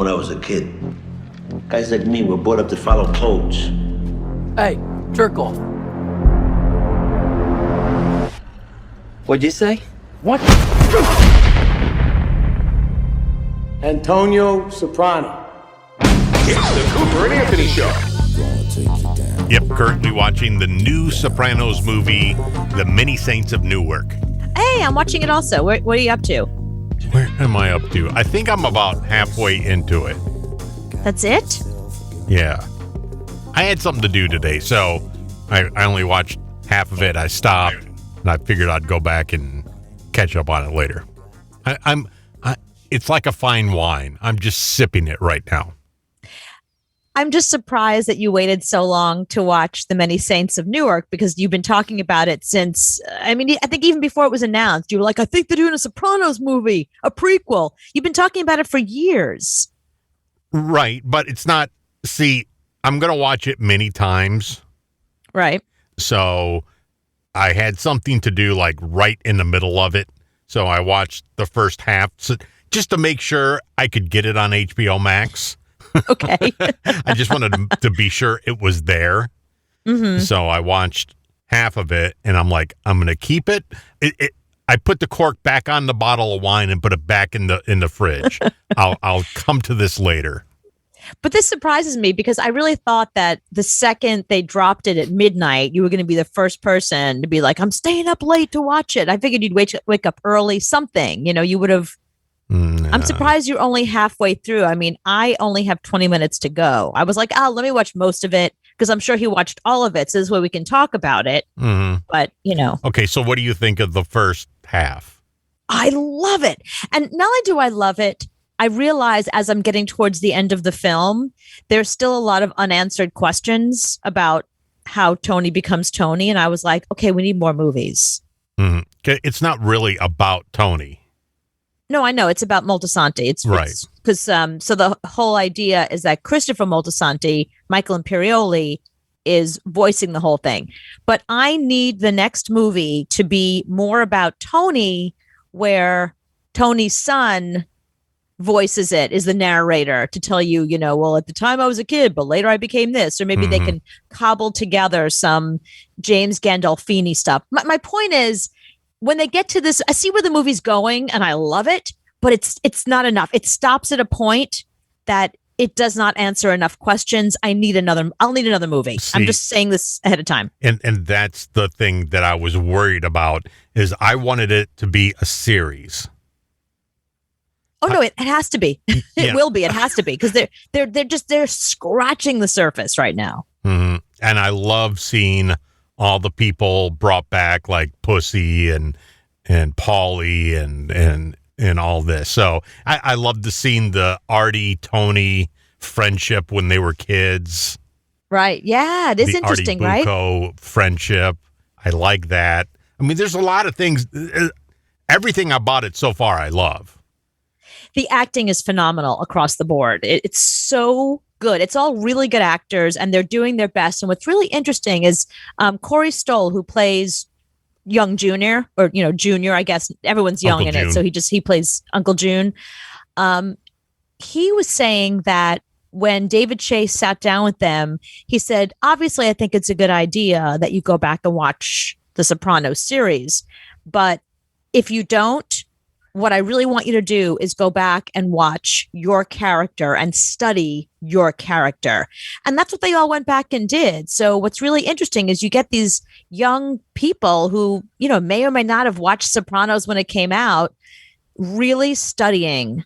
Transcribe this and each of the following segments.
when I was a kid. Guys like me were brought up to follow codes. Hey, jerk off. What'd you say? What? Antonio Soprano. It's the Cooper and Anthony Show. Yep, currently watching the new Sopranos movie, The Many Saints of Newark. Hey, I'm watching it also. What are you up to? Where am I up to? I think I'm about halfway into it. That's it? Yeah. I had something to do today, so I only watched half of it. I stopped, and I figured I'd go back and catch up on it later. It's like a fine wine. I'm just sipping it right now. I'm just surprised that you waited so long to watch The Many Saints of Newark, because you've been talking about it since, I think even before it was announced, you were like, I think they're doing a Sopranos movie, a prequel. You've been talking about it for years. Right, but it's not, see, I'm going to watch it many times. Right. So I had something to do like right in the middle of it. So I watched the first half just to make sure I could get it on HBO Max. Okay. I just wanted to be sure it was there. Mm-hmm. So I watched half of it, and I'm like, I'm going to keep it. I put the cork back on the bottle of wine and put it back in the fridge. I'll come to this later. But this surprises me, because I really thought that the second they dropped it at midnight, you were going to be the first person to be like, I'm staying up late to watch it. I figured you'd wake up early, something, you would have. No. I'm surprised you're only halfway through. I mean, I only have 20 minutes to go. I was like, let me watch most of it, because I'm sure he watched all of it. So this way we can talk about it. Mm-hmm. But, Okay, so what do you think of the first half? I love it. And not only do I love it, I realize as I'm getting towards the end of the film, there's still a lot of unanswered questions about how Tony becomes Tony. And I was like, okay, we need more movies. Mm-hmm. It's not really about Tony. No, I know. It's about Moltisanti. It's right. Because so the whole idea is that Christopher Moltisanti, Michael Imperioli, is voicing the whole thing. But I need the next movie to be more about Tony, where Tony's son voices it, is the narrator, to tell you, well, at the time I was a kid, but later I became this. Or maybe they can cobble together some James Gandolfini stuff. My point is, when they get to this, I see where the movie's going and I love it, but it's not enough. It stops at a point that it does not answer enough questions. I'll need another movie. See, I'm just saying this ahead of time. And that's the thing that I was worried about, is I wanted it to be a series. Oh no, it has to be. It will be. It has to be, because they're scratching the surface right now. Mm-hmm. And I love seeing all the people brought back, like Pussy and Paulie and all this. So I love seeing the Artie Tony friendship when they were kids. Right. Yeah, it is the interesting, Artie right? Bucco friendship. I like that. I mean, there's a lot of things. Everything about it so far, I love. The acting is phenomenal across the board. It's so good. It's all really good actors, and they're doing their best. And what's really interesting is Corey Stoll, who plays young Junior, or Junior, I guess everyone's young Uncle in June. it, so he plays Uncle June. He was saying that when David Chase sat down with them, he said, obviously, I think it's a good idea that you go back and watch the Sopranos series, but if you don't, what I really want you to do is go back and watch your character and study your character. And that's what they all went back and did. So what's really interesting is you get these young people who, may or may not have watched Sopranos when it came out, really studying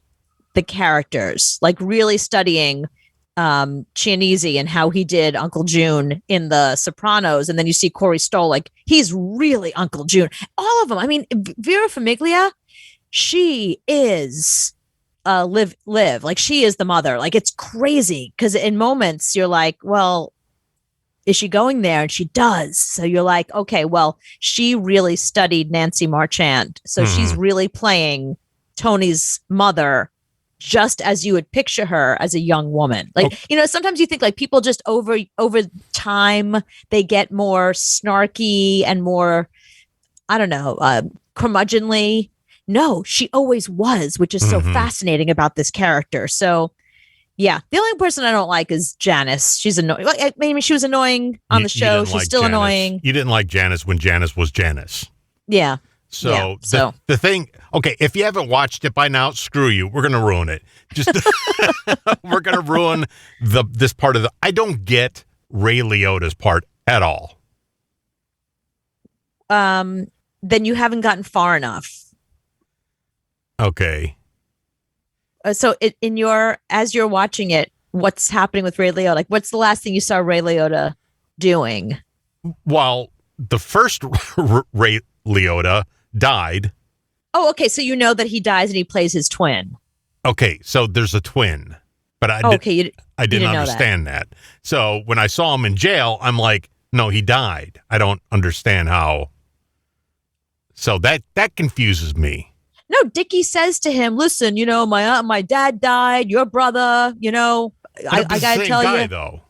the characters, like really studying Chianese and how he did Uncle June in the Sopranos. And then you see Corey Stoll, like he's really Uncle June. All of them. I mean, Vera Farmiga, she is live like she is the mother. Like it's crazy, because in moments you're like, well, is she going there? And she does. So you're like, okay, well, she really studied Nancy Marchand, so she's really playing Tony's mother, just as you would picture her as a young woman. Like, sometimes you think like people just over time they get more snarky and more, I don't know, curmudgeonly. No, she always was, which is so fascinating about this character. So Yeah. The only person I don't like is Janice. She's annoying. I mean, she was annoying on the show. She's still annoying. You didn't like Janice when Janice was Janice. Yeah. So, the thing, okay, if you haven't watched it by now, screw you. We're going to ruin it. Just we're going to ruin this part of I don't get Ray Liotta's part at all. Then you haven't gotten far enough. Okay. So as you're watching it, what's happening with Ray Liotta? Like, what's the last thing you saw Ray Liotta doing? Well, the first Ray Liotta died. Oh, okay. So you know that he dies and he plays his twin. Okay, so there's a twin, but I didn't understand that. So when I saw him in jail, I'm like, no, he died. I don't understand how. So that confuses me. No, Dickie says to him, listen, my dad died, your brother, I got to tell you. Though.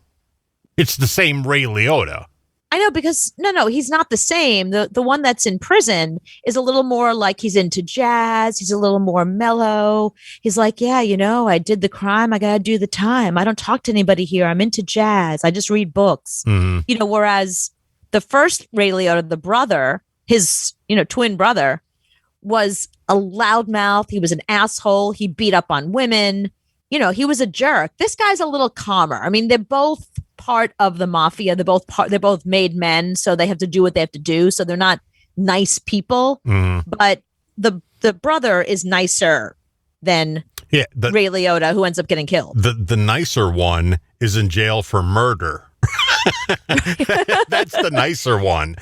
It's the same Ray Liotta. I know, because no, he's not the same. The one that's in prison is a little more like he's into jazz. He's a little more mellow. He's like, yeah, I did the crime. I got to do the time. I don't talk to anybody here. I'm into jazz. I just read books. Mm-hmm. Whereas the first Ray Liotta, the brother, his, twin brother, was a loudmouth. He was an asshole. He beat up on women. He was a jerk. This guy's a little calmer. I mean, they're both part of the mafia. They're both made men, so they have to do what they have to do. So they're not nice people. Mm-hmm. But the brother is nicer than Ray Liotta, who ends up getting killed. The nicer one is in jail for murder. That's the nicer one.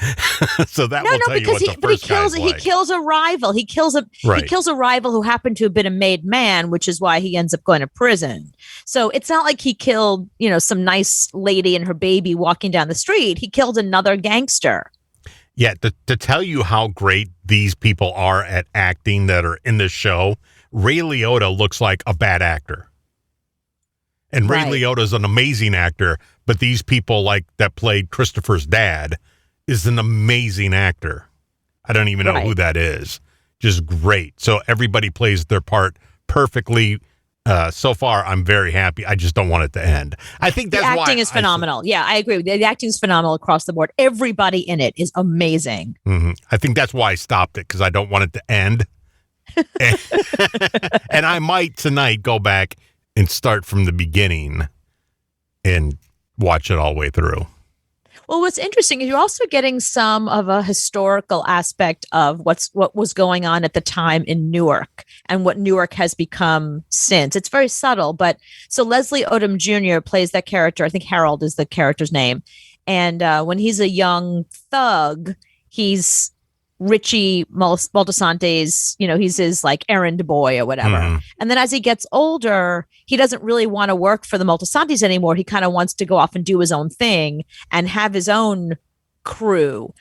So that will tell you what the first guy's like. He kills a rival. He kills a rival who happened to have been a made man, which is why he ends up going to prison. So it's not like he killed, some nice lady and her baby walking down the street. He killed another gangster. Yeah, to tell you how great these people are at acting that are in this show, Ray Liotta looks like a bad actor. And Ray Liotta is an amazing actor, but these people like that played Christopher's dad is an amazing actor. I don't even know who that is. Just great. So everybody plays their part perfectly. So far, I'm very happy. I just don't want it to end. I think that's why the acting is phenomenal. Yeah, I agree. The acting is phenomenal across the board. Everybody in it is amazing. Mm-hmm. I think that's why I stopped it, because I don't want it to end. And I might tonight go back and start from the beginning and watch it all the way through. Well, what's interesting is you're also getting some of a historical aspect of what was going on at the time in Newark and what Newark has become since. It's very subtle, but so Leslie Odom Jr. plays that character. I think Harold is the character's name. And when he's a young thug, he's Richie Moltisante's, he's his like errand boy or whatever. Mm-hmm. And then as he gets older, he doesn't really want to work for the Moltisantes anymore. He kind of wants to go off and do his own thing and have his own crew.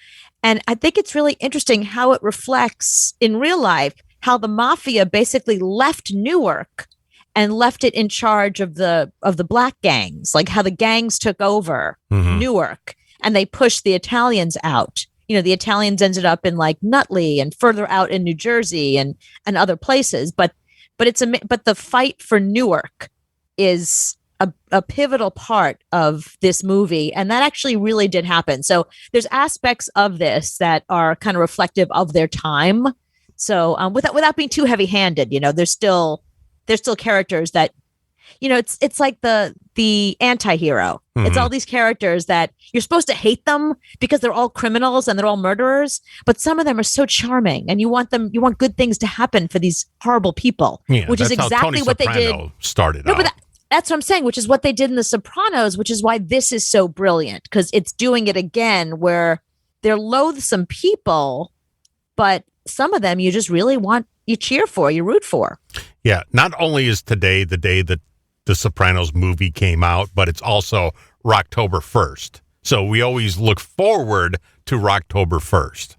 And I think it's really interesting how it reflects in real life, how the mafia basically left Newark and left it in charge of the black gangs, like how the gangs took over Newark and they pushed the Italians out. The Italians ended up in like Nutley and further out in New Jersey and other places. But the fight for Newark is a pivotal part of this movie. And that actually really did happen. So there's aspects of this that are kind of reflective of their time. So without being too heavy handed, there's still characters that, it's like the anti-hero. Mm-hmm. It's all these characters that you're supposed to hate them because they're all criminals and they're all murderers, but some of them are so charming and you want good things to happen for these horrible people, which is exactly what they did. Started out. But that's what I'm saying, which is what they did in The Sopranos, which is why this is so brilliant, because it's doing it again where they're loathsome people, but some of them you just really you cheer for, you root for. Yeah. Not only is today the day that the Sopranos movie came out, but it's also Rocktoberfest. So we always look forward to Rocktoberfest.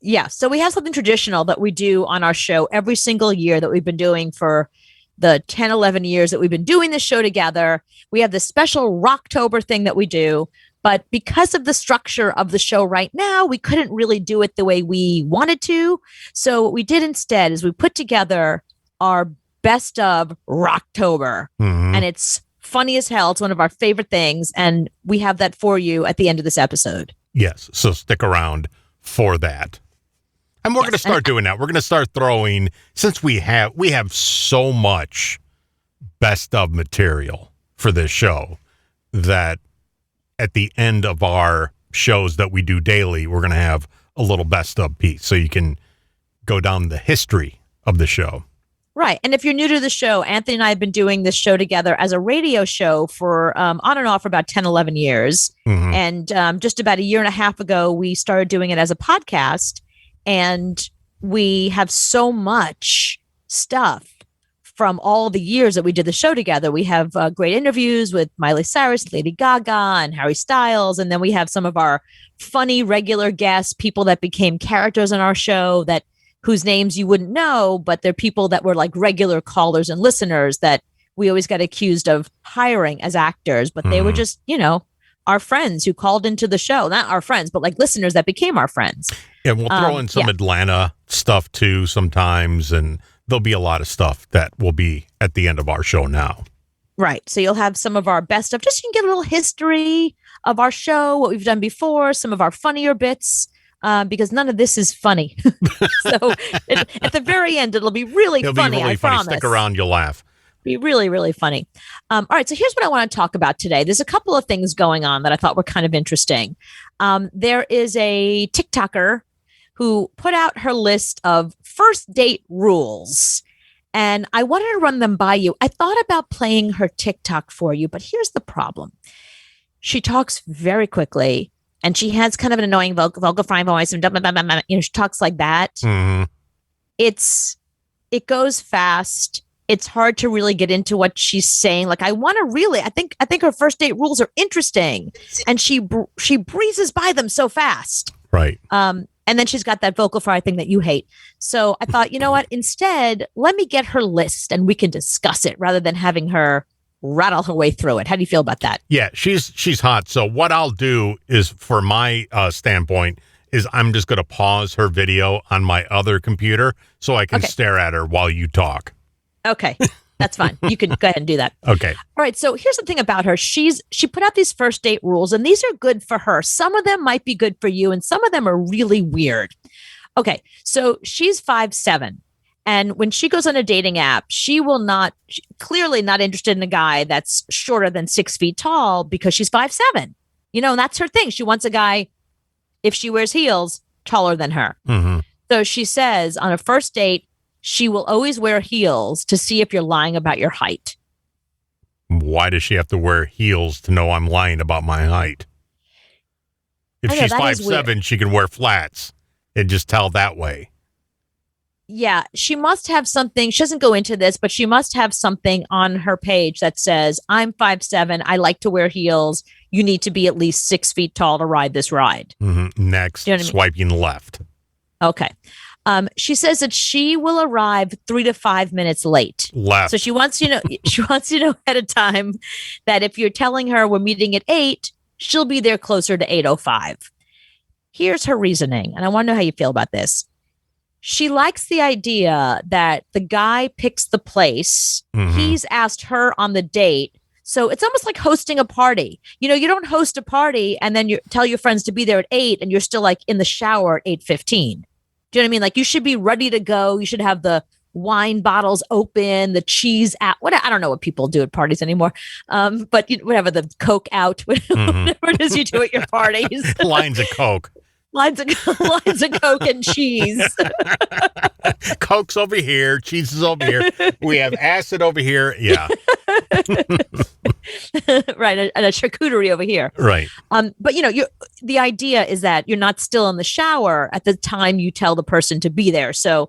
Yeah. So we have something traditional that we do on our show every single year that we've been doing for the 10, 11 years that we've been doing this show together. We have this special Rocktober thing that we do. But because of the structure of the show right now, we couldn't really do it the way we wanted to. So what we did instead is we put together our best of Rocktober. Mm-hmm. And it's funny as hell. It's one of our favorite things, and we have that for you at the end of this episode. Yes, so stick around for that. And we're going to start doing that. We're going to start throwing, since we have so much best of material for this show, that at the end of our shows that we do daily, we're going to have a little best of piece so you can go down the history of the show. Right. And if you're new to the show, Anthony and I have been doing this show together as a radio show for on and off for about 10, 11 years. And just about a year and a half ago, we started doing it as a podcast. And we have so much stuff from all the years that we did the show together. We have great interviews with Miley Cyrus, Lady Gaga, and Harry Styles. And then we have some of our funny regular guests, people that became characters in our show whose names you wouldn't know, but they're people that were like regular callers and listeners that we always got accused of hiring as actors, but they were just, our friends who called into the show. Not our friends, but like listeners that became our friends. Yeah, we'll throw in some Atlanta stuff too sometimes, and there'll be a lot of stuff that will be at the end of our show now. Right. So you'll have some of our best stuff. Just so you can get a little history of our show, what we've done before, some of our funnier bits. Because none of this is funny. So at the very end, it'll be really funny. I promise. Stick around, you'll laugh. Be really, really funny. All right. So here's what I want to talk about today. There's a couple of things going on that I thought were kind of interesting. There is a TikToker who put out her list of first date rules. And I wanted to run them by you. I thought about playing her TikTok for you, but here's the problem. She talks very quickly. And she has kind of an annoying vocal frying voice, and she talks like that. Mm-hmm. It goes fast. It's hard to really get into what she's saying. Like I think her first date rules are interesting, and she breezes by them so fast. Right. And then she's got that vocal fry thing that you hate. So I thought, you know what? Instead, let me get her list and we can discuss it rather than having her rattle her way through it. How do you feel about that? Yeah, she's hot. So what I'll do is, for my standpoint, is I'm just going to pause her video on my other computer so I can stare at her while you talk. Okay, that's fine. You can go ahead and do that. Okay. All right. So here's the thing about her. She put out these first date rules, and these are good for her. Some of them might be good for you, and some of them are really weird. Okay. So she's 5'7". And when she goes on a dating app, clearly not interested in a guy that's shorter than 6 feet tall because she's 5'7". And that's her thing. She wants a guy, if she wears heels, taller than her. Mm-hmm. So she says on a first date, she will always wear heels to see if you're lying about your height. Why does she have to wear heels to know I'm lying about my height? If she's 5'7", she can wear flats and just tell that way. Yeah, she must have something. She doesn't go into this, but she must have something on her page that says, I'm 5'7". I like to wear heels. You need to be at least 6 feet tall to ride this ride. Mm-hmm. Next, swiping left. Okay. She says that she will arrive 3 to 5 minutes late. Left. So she wants you to know ahead of time that if you're telling her we're meeting at 8, she'll be there closer to 8:05. Here's her reasoning, and I want to know how you feel about this. She likes the idea that the guy picks the place. Mm-hmm. He's asked her on the date. So it's almost like hosting a party. You don't host a party and then you tell your friends to be there at 8 and you're still like in the shower at 8:15. Do you know what I mean? Like you should be ready to go. You should have the wine bottles open, the cheese out. I don't know what people do at parties anymore. But whatever, the Coke out, whatever it is you do at your parties. Lines of Coke. Lines of Coke and cheese. Coke's over here. Cheese is over here. We have acid over here. Yeah. Right. And a charcuterie over here. Right. But, the idea is that you're not still in the shower at the time you tell the person to be there. So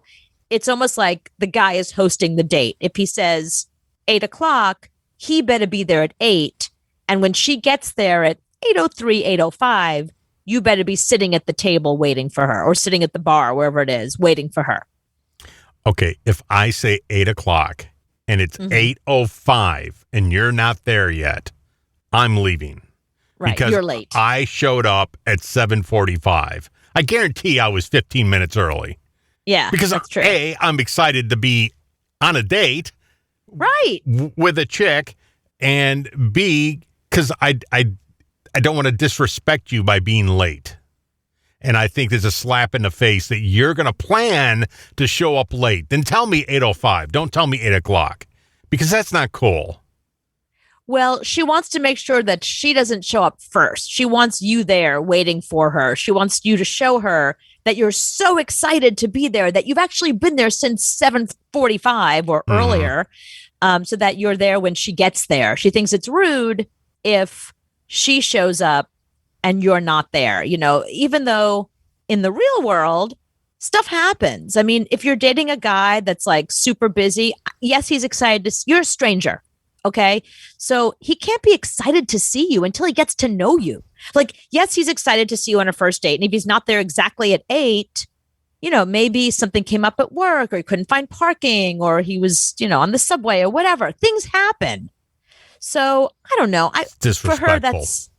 it's almost like the guy is hosting the date. If he says 8 o'clock, he better be there at 8. And when she gets there at 8:03, 8:05, you better be sitting at the table waiting for her or sitting at the bar, wherever it is, waiting for her. Okay. If I say 8 o'clock and it's 8:05 and you're not there yet, I'm leaving. Right. Because you're late. I showed up at 7:45. I guarantee I was 15 minutes early. Yeah. Because that's true. I'm excited to be on a date. Right. With a chick. and B, because I don't want to disrespect you by being late. And I think there's a slap in the face that you're going to plan to show up late. Then tell me 8:05. Don't tell me 8 o'clock, because that's not cool. Well, she wants to make sure that she doesn't show up first. She wants you there waiting for her. She wants you to show her that you're so excited to be there, that you've actually been there since 7:45 or earlier, so that you're there when she gets there. She thinks it's rude if she shows up and you're not there, even though in the real world, stuff happens. I mean, if you're dating a guy that's like super busy, yes, he's excited you're a stranger. Okay. So he can't be excited to see you until he gets to know you. Like, yes, he's excited to see you on a first date. And if he's not there exactly at 8, maybe something came up at work, or he couldn't find parking, or he was, on the subway or whatever. Things happen. So I don't know. Disrespectful. For her, that's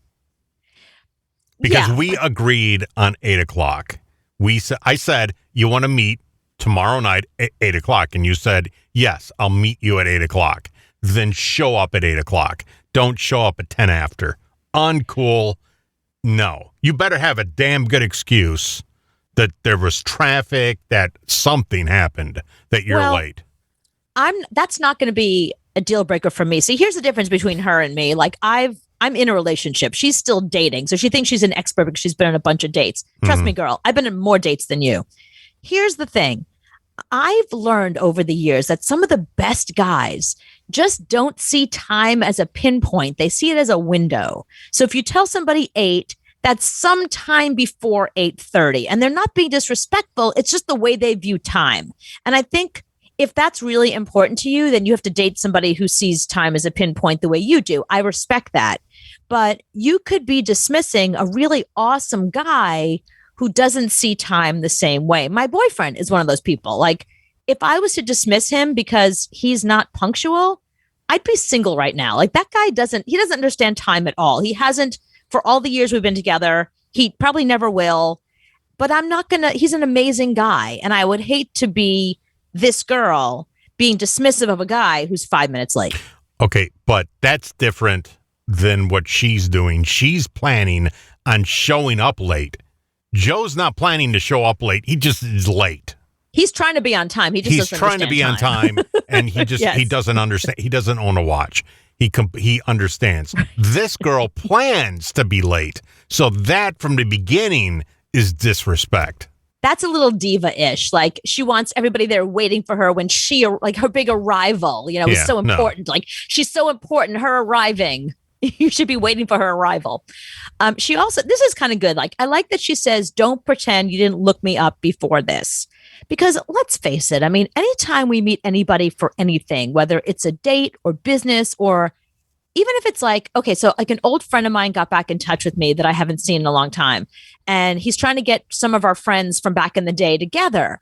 because we agreed on 8 o'clock. I said, you want to meet tomorrow night at 8 o'clock. And you said, yes, I'll meet you at 8 o'clock. Then show up at 8 o'clock. Don't show up at 10 after. Uncool. No. You better have a damn good excuse that there was traffic, that something happened, that you're late. That's not going to be a deal breaker for me. See, here's the difference between her and me. Like, I'm in a relationship. She's still dating. So she thinks she's an expert because she's been on a bunch of dates. Trust me, girl, I've been on more dates than you. Here's the thing. I've learned over the years that some of the best guys just don't see time as a pinpoint. They see it as a window. So if you tell somebody 8, that's sometime before 8:30, and they're not being disrespectful. It's just the way they view time. And I think if that's really important to you, then you have to date somebody who sees time as a pinpoint the way you do. I respect that. But you could be dismissing a really awesome guy who doesn't see time the same way. My boyfriend is one of those people. Like, if I was to dismiss him because he's not punctual, I'd be single right now. Like, that guy doesn't understand time at all. He hasn't for all the years we've been together. He probably never will. But he's an amazing guy. And I would hate to be this girl being dismissive of a guy who's 5 minutes late. Okay, but that's different than what she's doing. She's planning on showing up late. Joe's not planning to show up late. He just is late. He's trying to be on time. He's trying to be on time, and he just he doesn't understand. He doesn't own a watch. He understands. This girl plans to be late, so that from the beginning is disrespect. That's a little diva-ish. Like, she wants everybody there waiting for her when her big arrival, is so important. No. Like, she's so important. Her arriving. You should be waiting for her arrival. She also, this is kind of good. Like, I like that she says, don't pretend you didn't look me up before this. Because let's face it, I mean, anytime we meet anybody for anything, whether it's a date or business, or even if it's like, okay, so like an old friend of mine got back in touch with me that I haven't seen in a long time. And he's trying to get some of our friends from back in the day together.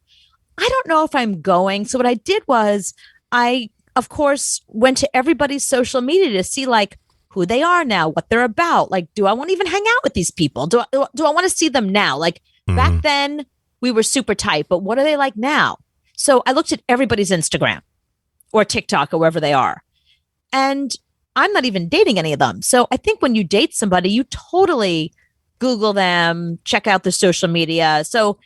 I don't know if I'm going. So what I did was I, of course, went to everybody's social media to see like who they are now, what they're about. Like, do I want to even hang out with these people? Do I want to see them now? Like back then we were super tight, but what are they like now? So I looked at everybody's Instagram or TikTok or wherever they are. And I'm not even dating any of them. So I think when you date somebody, you totally Google them, check out the social media. So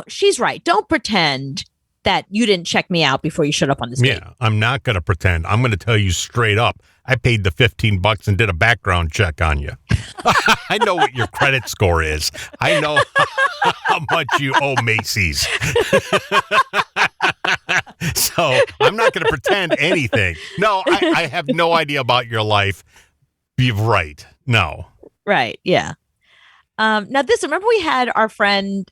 she's right. Don't pretend that you didn't check me out before you showed up on this date. Yeah, I'm not going to pretend. I'm going to tell you straight up. I paid the $15 and did a background check on you. I know what your credit score is. I know how much you owe Macy's. So I'm not going to pretend anything. No, I have no idea about your life. You're right. No. Right. Yeah. Now remember we had our friend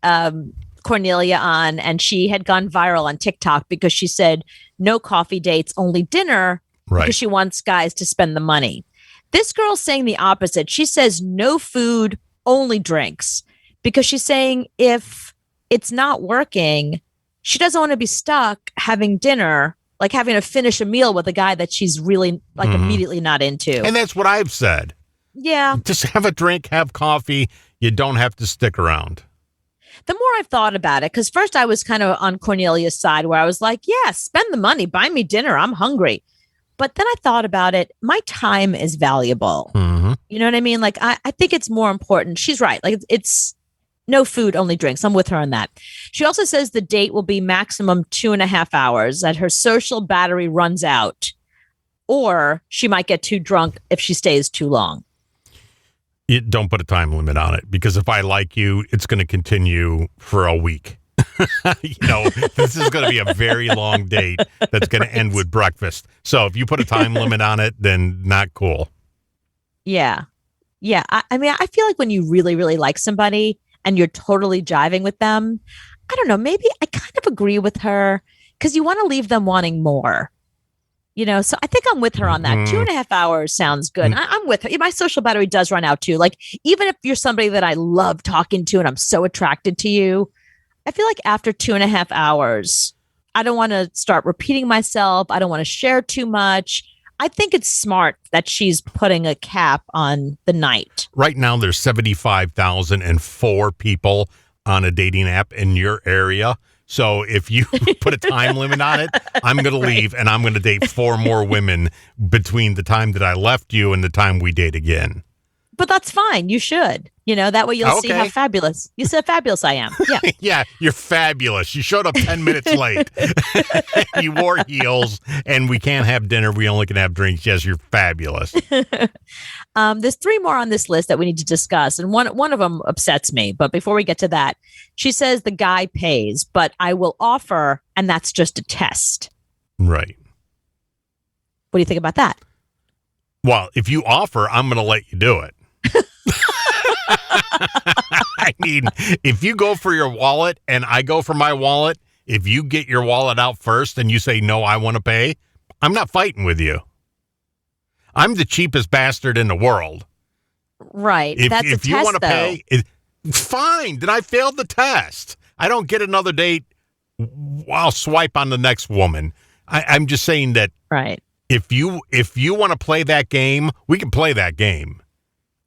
Cornelia on, and she had gone viral on TikTok because she said no coffee dates, only dinner, because she wants guys to spend the money. This girl's saying the opposite. She says no food, only drinks, because she's saying if it's not working, she doesn't want to be stuck having dinner, like having to finish a meal with a guy that she's really like immediately not into. And that's what I've said. Yeah. Just have a drink, have coffee. You don't have to stick around. The more I've thought about it, because first I was kind of on Cornelia's side where I was like, yeah, spend the money, buy me dinner. I'm hungry. But then I thought about it. My time is valuable. Mm-hmm. You know what I mean? Like, I think it's more important. She's right. Like, it's no food, only drinks. I'm with her on that. She also says the date will be maximum 2.5 hours, that her social battery runs out, or she might get too drunk if she stays too long. You don't put a time limit on it, because if I like you, it's going to continue for a week. This is going to be a very long date that's going to end with breakfast. So if you put a time limit on it, then not cool. Yeah. Yeah. I mean, I feel like when you really, really like somebody and you're totally jiving with them, I don't know, maybe I kind of agree with her because you want to leave them wanting more. So I think I'm with her on that. 2.5 hours sounds good. I'm with her. My social battery does run out too. Like, even if you're somebody that I love talking to and I'm so attracted to you, I feel like after 2.5 hours, I don't want to start repeating myself. I don't want to share too much. I think it's smart that she's putting a cap on the night. Right now, there's 75,004 people on a dating app in your area. So if you put a time limit on it, I'm going to leave and I'm going to date 4 more women between the time that I left you and the time we date again. But that's fine. You should. That way you'll see how fabulous. You said fabulous I am. Yeah. Yeah, you're fabulous. You showed up 10 minutes late. You wore heels, and we can't have dinner. We only can have drinks. Yes, you're fabulous. There's 3 more on this list that we need to discuss, and one of them upsets me. But before we get to that, she says the guy pays, but I will offer, and that's just a test. Right. What do you think about that? Well, if you offer, I'm going to let you do it. I mean, if you go for your wallet and I go for my wallet, if you get your wallet out first and you say, no, I want to pay, I'm not fighting with you. I'm the cheapest bastard in the world. Right. That's if a you test, want to pay, fine. Then I failed the test. I don't get another date. I'll swipe on the next woman. I'm just saying that. Right. If you want to play that game, we can play that game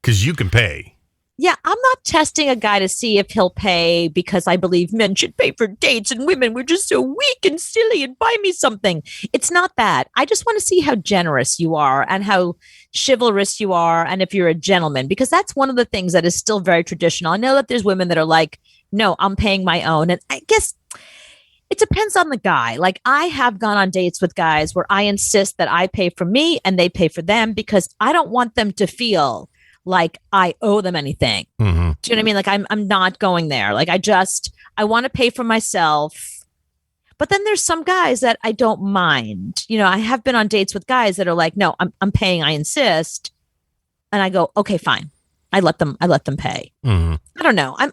because you can pay. Yeah, I'm not testing a guy to see if he'll pay because I believe men should pay for dates and women were just so weak and silly and buy me something. It's not that. I just want to see how generous you are and how chivalrous you are and if you're a gentleman, because that's one of the things that is still very traditional. I know that there's women that are like, no, I'm paying my own. And I guess it depends on the guy. Like, I have gone on dates with guys where I insist that I pay for me and they pay for them because I don't want them to feel like I owe them anything. Mm-hmm. Do you know what I mean? Like, I'm not going there. Like, I want to pay for myself. But then there's some guys that I don't mind. I have been on dates with guys that are like, no, I'm paying. I insist. And I go, okay, fine. I let them pay. Mm-hmm. I don't know. I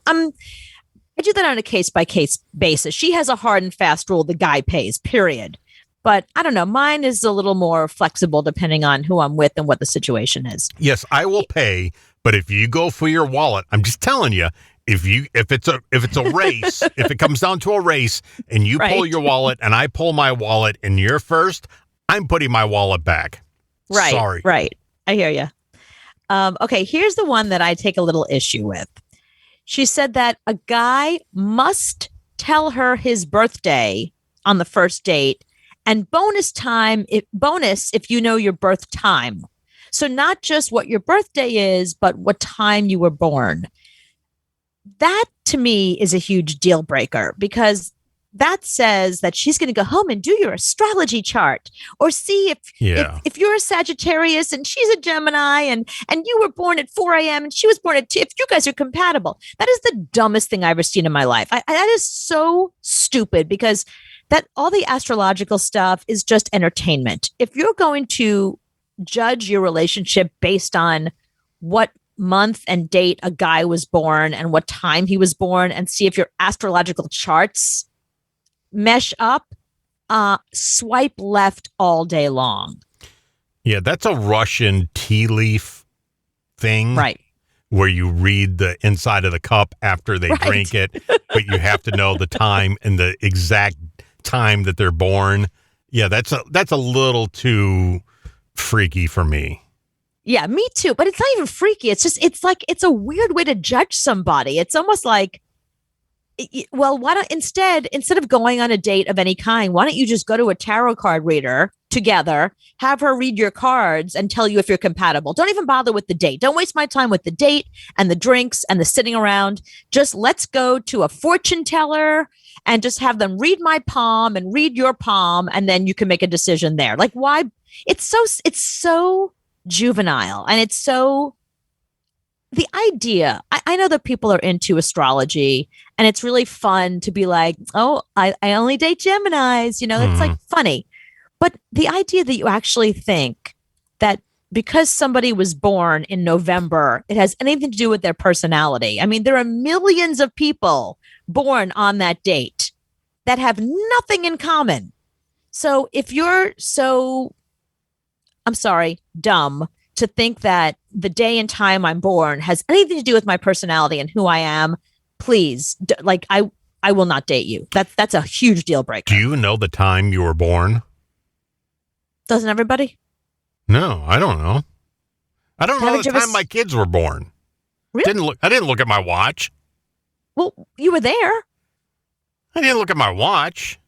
do that on a case by case basis. She has a hard and fast rule. The guy pays, period. But I don't know. Mine is a little more flexible depending on who I'm with and what the situation is. Yes, I will pay, but if you go for your wallet, I'm just telling you, if it's a race, if it comes down to a race and you pull your wallet and I pull my wallet and you're first, I'm putting my wallet back. Right. Sorry. Right. I hear you. Okay, here's the one that I take a little issue with. She said that a guy must tell her his birthday on the first date. And bonus if you know your birth time. So not just what your birthday is, but what time you were born. That to me is a huge deal breaker because that says that she's going to go home and do your astrology chart or see if you're a Sagittarius and she's a Gemini and you were born at 4 a.m. and she was born at 2, if you guys are compatible. That is the dumbest thing I've ever seen in my life. That is so stupid because that all the astrological stuff is just entertainment. If you're going to judge your relationship based on what month and date a guy was born and what time he was born and see if your astrological charts mesh up, swipe left all day long. Yeah, that's a Russian tea leaf thing. Right. Where you read the inside of the cup after they drink it, but you have to know the time and the exact time that they're born. Yeah, that's a little too freaky for me. Yeah, me too. But it's not even freaky. It's a weird way to judge somebody. It's almost like Well, why don't instead of going on a date of any kind, why don't you just go to a tarot card reader together, have her read your cards and tell you if you're compatible. Don't even bother with the date. Don't waste my time with the date and the drinks and the sitting around. Just let's go to a fortune teller and just have them read my palm and read your palm, and then you can make a decision there. Like, why? It's so juvenile, and it's so the idea. I know that people are into astrology, and it's really fun to be like, oh, I only date Geminis. It's like funny. But the idea that you actually think that because somebody was born in November, it has anything to do with their personality. I mean, there are millions of people born on that date that have nothing in common. So if you're dumb to think that the day and time I'm born has anything to do with my personality and who I am, please, I will not date you. That's a huge deal breaker. Do you know the time you were born? Doesn't everybody? No, I don't know. I don't know the time my kids were born. Really? I didn't look at my watch. Well, you were there. I didn't look at my watch.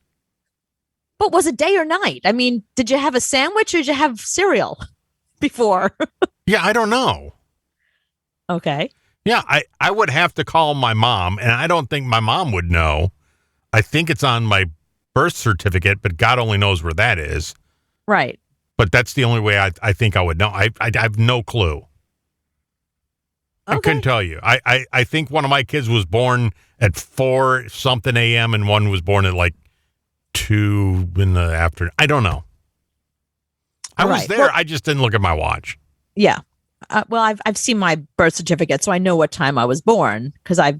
But was it day or night? I mean, did you have a sandwich or did you have cereal before? Yeah, I don't know. Okay. Yeah, I would have to call my mom, and I don't think my mom would know. I think it's on my birth certificate, but God only knows where that is. Right. But that's the only way I think I would know. I have no clue. Okay. I couldn't tell you. I think one of my kids was born at 4 something a.m. and one was born at like 2 in the afternoon. I don't know. I was there. Well, I just didn't look at my watch. Yeah. Well, I've seen my birth certificate, so I know what time I was born because I've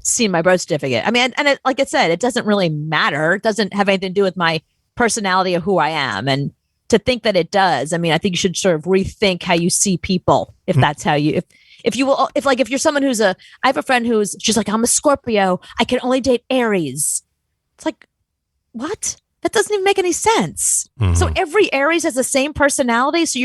seen my birth certificate. I mean, and like I said, it doesn't really matter. It doesn't have anything to do with my personality or who I am. And to think that it does, I mean, I think you should sort of rethink how you see people. If that's how you, if you're someone I have a friend she's like, I'm a Scorpio. I can only date Aries. It's like, what? That doesn't even make any sense. Mm-hmm. So every Aries has the same personality. So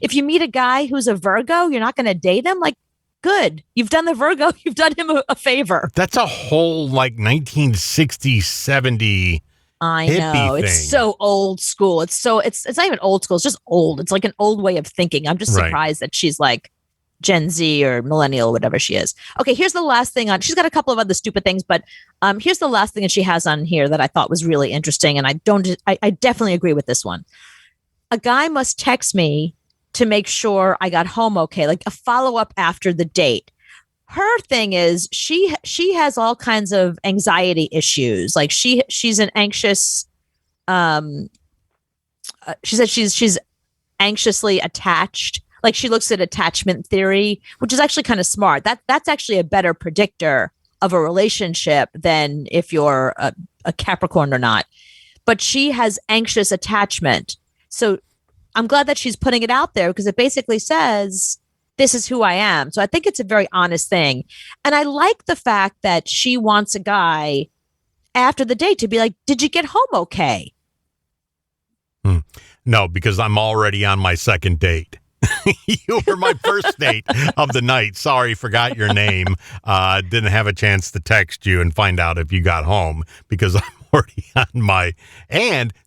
if you meet a guy who's a Virgo, you're not going to date him. Like, good. You've done the Virgo. You've done him a favor. That's a whole like 1960s, 70 I know. Thing. It's so old school. It's not even old school. It's just old. It's like an old way of thinking. I'm just surprised that she's like Gen Z or millennial, whatever she is. Okay, here's the last thing she's got a couple of other stupid things, but here's the last thing that she has on here that I thought was really interesting. And I definitely agree with this one. A guy must text me to make sure I got home okay, like a follow-up after the date. Her thing is she has all kinds of anxiety issues. Like she's an anxious, she said she's anxiously attached. Like she looks at attachment theory, which is actually kind of smart. That's actually a better predictor of a relationship than if you're a Capricorn or not. But she has anxious attachment. So I'm glad that she's putting it out there because it basically says, this is who I am. So I think it's a very honest thing. And I like the fact that she wants a guy after the date to be like, did you get home okay? No, because I'm already on my second date. You were my first date of the night. Sorry, forgot your name. Didn't have a chance to text you and find out if you got home because I'm already on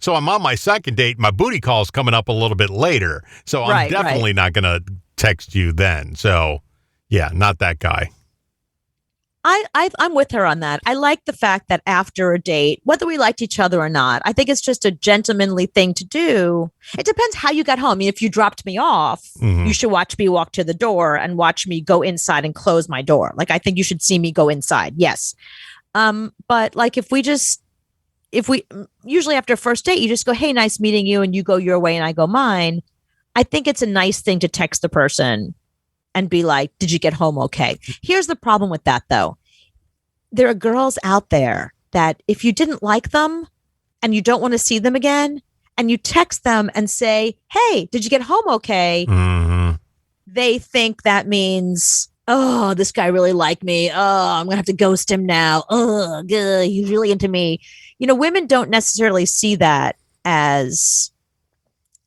so I'm on my second date. My booty call's coming up a little bit later. So I'm definitely not going to text you then. So yeah, not that guy. I'm with her on that. I like the fact that after a date, whether we liked each other or not, I think it's just a gentlemanly thing to do. It depends how you got home. I mean, if you dropped me off, you should watch me walk to the door and watch me go inside and close my door. Like, I think you should see me go inside. Yes. But like, if we usually after a first date, you just go, hey, nice meeting you. And you go your way and I go mine. I think it's a nice thing to text the person and be like, did you get home okay? Here's the problem with that, though. There are girls out there that if you didn't like them and you don't want to see them again, and you text them and say, hey, did you get home okay? Mm-hmm. They think that means, oh, this guy really liked me. Oh, I'm going to have to ghost him now. Oh, he's really into me. Women don't necessarily see that as,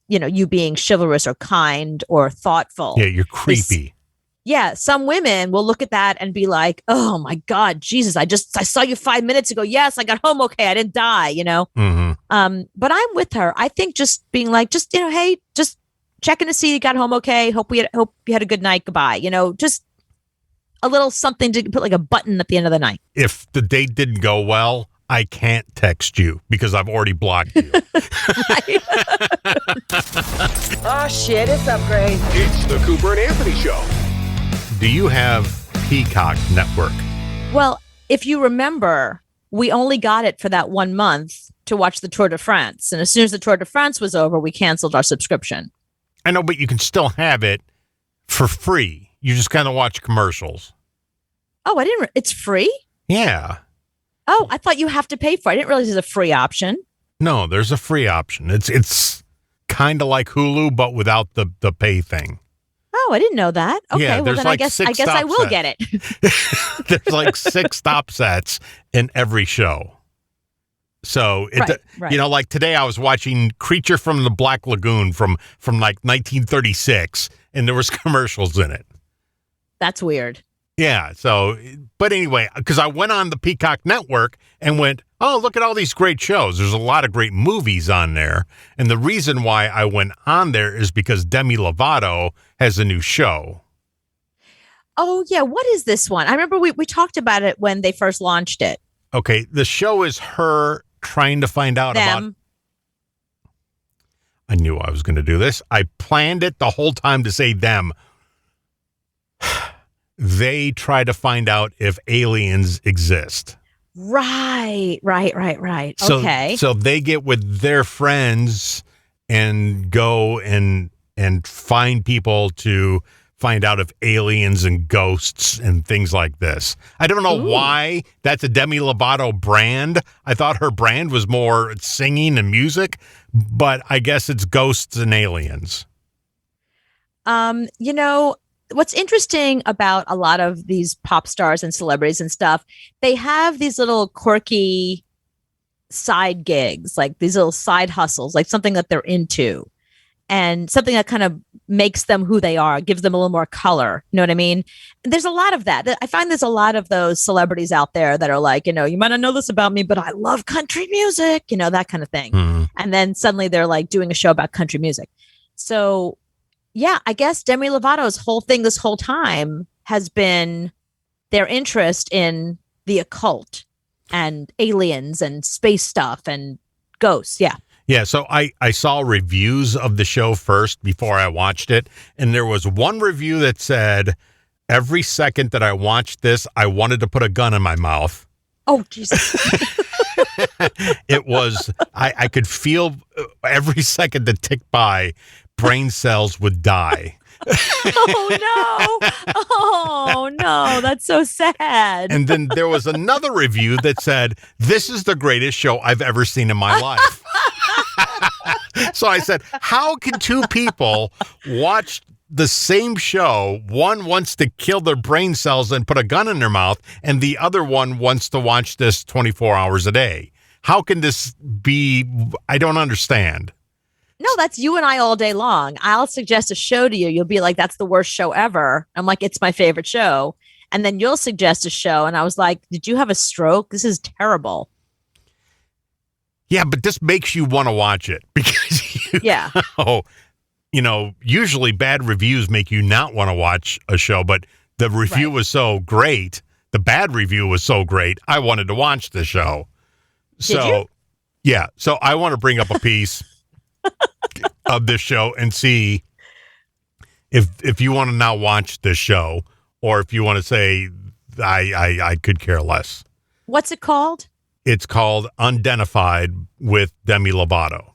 you being chivalrous or kind or thoughtful. Yeah, you're creepy. Yeah, some women will look at that and be like, "Oh my God, Jesus! I saw you 5 minutes ago. Yes, I got home okay. I didn't die." But I'm with her. I think just being like, hey, just checking to see you got home okay. Hope you had a good night. Goodbye. Just a little something to put like a button at the end of the night. If the date didn't go well, I can't text you because I've already blocked you. Oh shit! It's upgrade. It's the Cooper and Anthony Show. Do you have Peacock Network? Well, if you remember, we only got it for that 1 month to watch the Tour de France. And as soon as the Tour de France was over, we canceled our subscription. I know, but you can still have it for free. You just kind of watch commercials. Oh, I didn't. It's free? Yeah. Oh, I thought you have to pay for it. I didn't realize there's a free option. No, there's a free option. It's kind of like Hulu, but without the pay thing. Oh, I didn't know that. Okay, Yeah, well then like I guess I will get it. There's like 6 stop sets in every show. So Right. Like today I was watching Creature from the Black Lagoon from like 1936, and there was commercials in it. That's weird. Yeah. So, but anyway, because I went on the Peacock Network and went, oh, look at all these great shows. There's a lot of great movies on there. And the reason why I went on there is because Demi Lovato has a new show. Oh, yeah. What is this one? I remember we talked about it when they first launched it. Okay. The show is her trying to find out about. I knew I was going to do this. I planned it the whole time to say them. They try to find out if aliens exist. Right. So, Okay. So they get with their friends and go and find people to find out if aliens and ghosts and things like this. I don't know why that's a Demi Lovato brand. I thought her brand was more singing and music, but I guess it's ghosts and aliens. What's interesting about a lot of these pop stars and celebrities and stuff, they have these little quirky side gigs, like these little side hustles, like something that they're into and something that kind of makes them who they are, gives them a little more color. You know what I mean? There's a lot of that. I find there's a lot of those celebrities out there that are like, you might not know this about me, but I love country music, that kind of thing. Mm-hmm. And then suddenly they're like doing a show about country music. So yeah, I guess Demi Lovato's whole thing this whole time has been their interest in the occult and aliens and space stuff and ghosts. Yeah. Yeah, so I saw reviews of the show first before I watched it, and there was one review that said, every second that I watched this, I wanted to put a gun in my mouth. Oh, Jesus. It was, I could feel every second that ticked by, brain cells would die. Oh no, that's so sad. And then there was another review that said, this is the greatest show I've ever seen in my life. So I said, how can two people watch the same show? One wants to kill their brain cells and put a gun in their mouth, and the other one wants to watch this 24 hours a day. How can this be? I don't understand. No, that's you and I all day long. I'll suggest a show to you. You'll be like, that's the worst show ever. I'm like, it's my favorite show. And then you'll suggest a show. And I was like, did you have a stroke? This is terrible. Yeah, but this makes you want to watch it because usually bad reviews make you not want to watch a show, but the review was so great. The bad review was so great. I wanted to watch the show. Did you? Yeah. So I want to bring up a piece of this show and see if you want to now watch this show or if you want to say I could care less. What's it called? It's called Unidentified with Demi Lovato.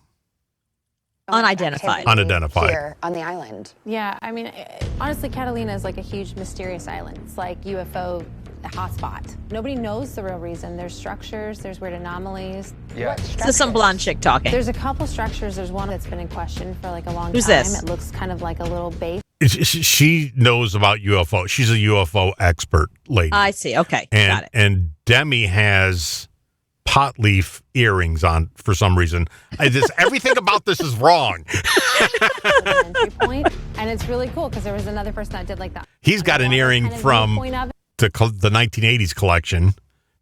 Unidentified. Unidentified. Here on the island. Yeah, I mean, honestly, Catalina is like a huge mysterious island. It's like UFO hotspot. Nobody knows the real reason. There's structures, there's weird anomalies. Yeah. So some blonde chick talking. There's a couple structures. There's one that's been in question for like a long Who's time. this? It looks kind of like a little base. She knows about UFO. She's a UFO expert lady. I see. Okay. Got it. And Demi has pot leaf earrings on for some reason. Everything about this is wrong. entry point, and it's really cool because there was another person that did like that. He's got an earring from the 1980s collection.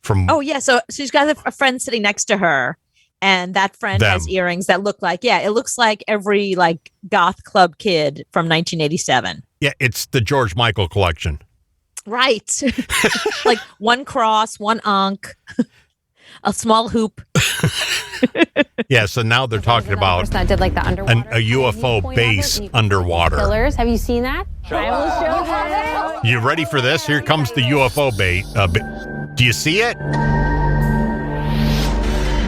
From Oh yeah, so she's got a friend sitting next to her, and that friend has earrings that look like it looks like every like goth club kid from 1987. Yeah, it's the George Michael collection. Right, like one cross, one ankh, a small hoop. Yeah, so now they're talking about that did like the underwater a UFO base underwater. Pillars. Have you seen that? I will show them. You ready for this? Here comes the UFO bait. Do you see it?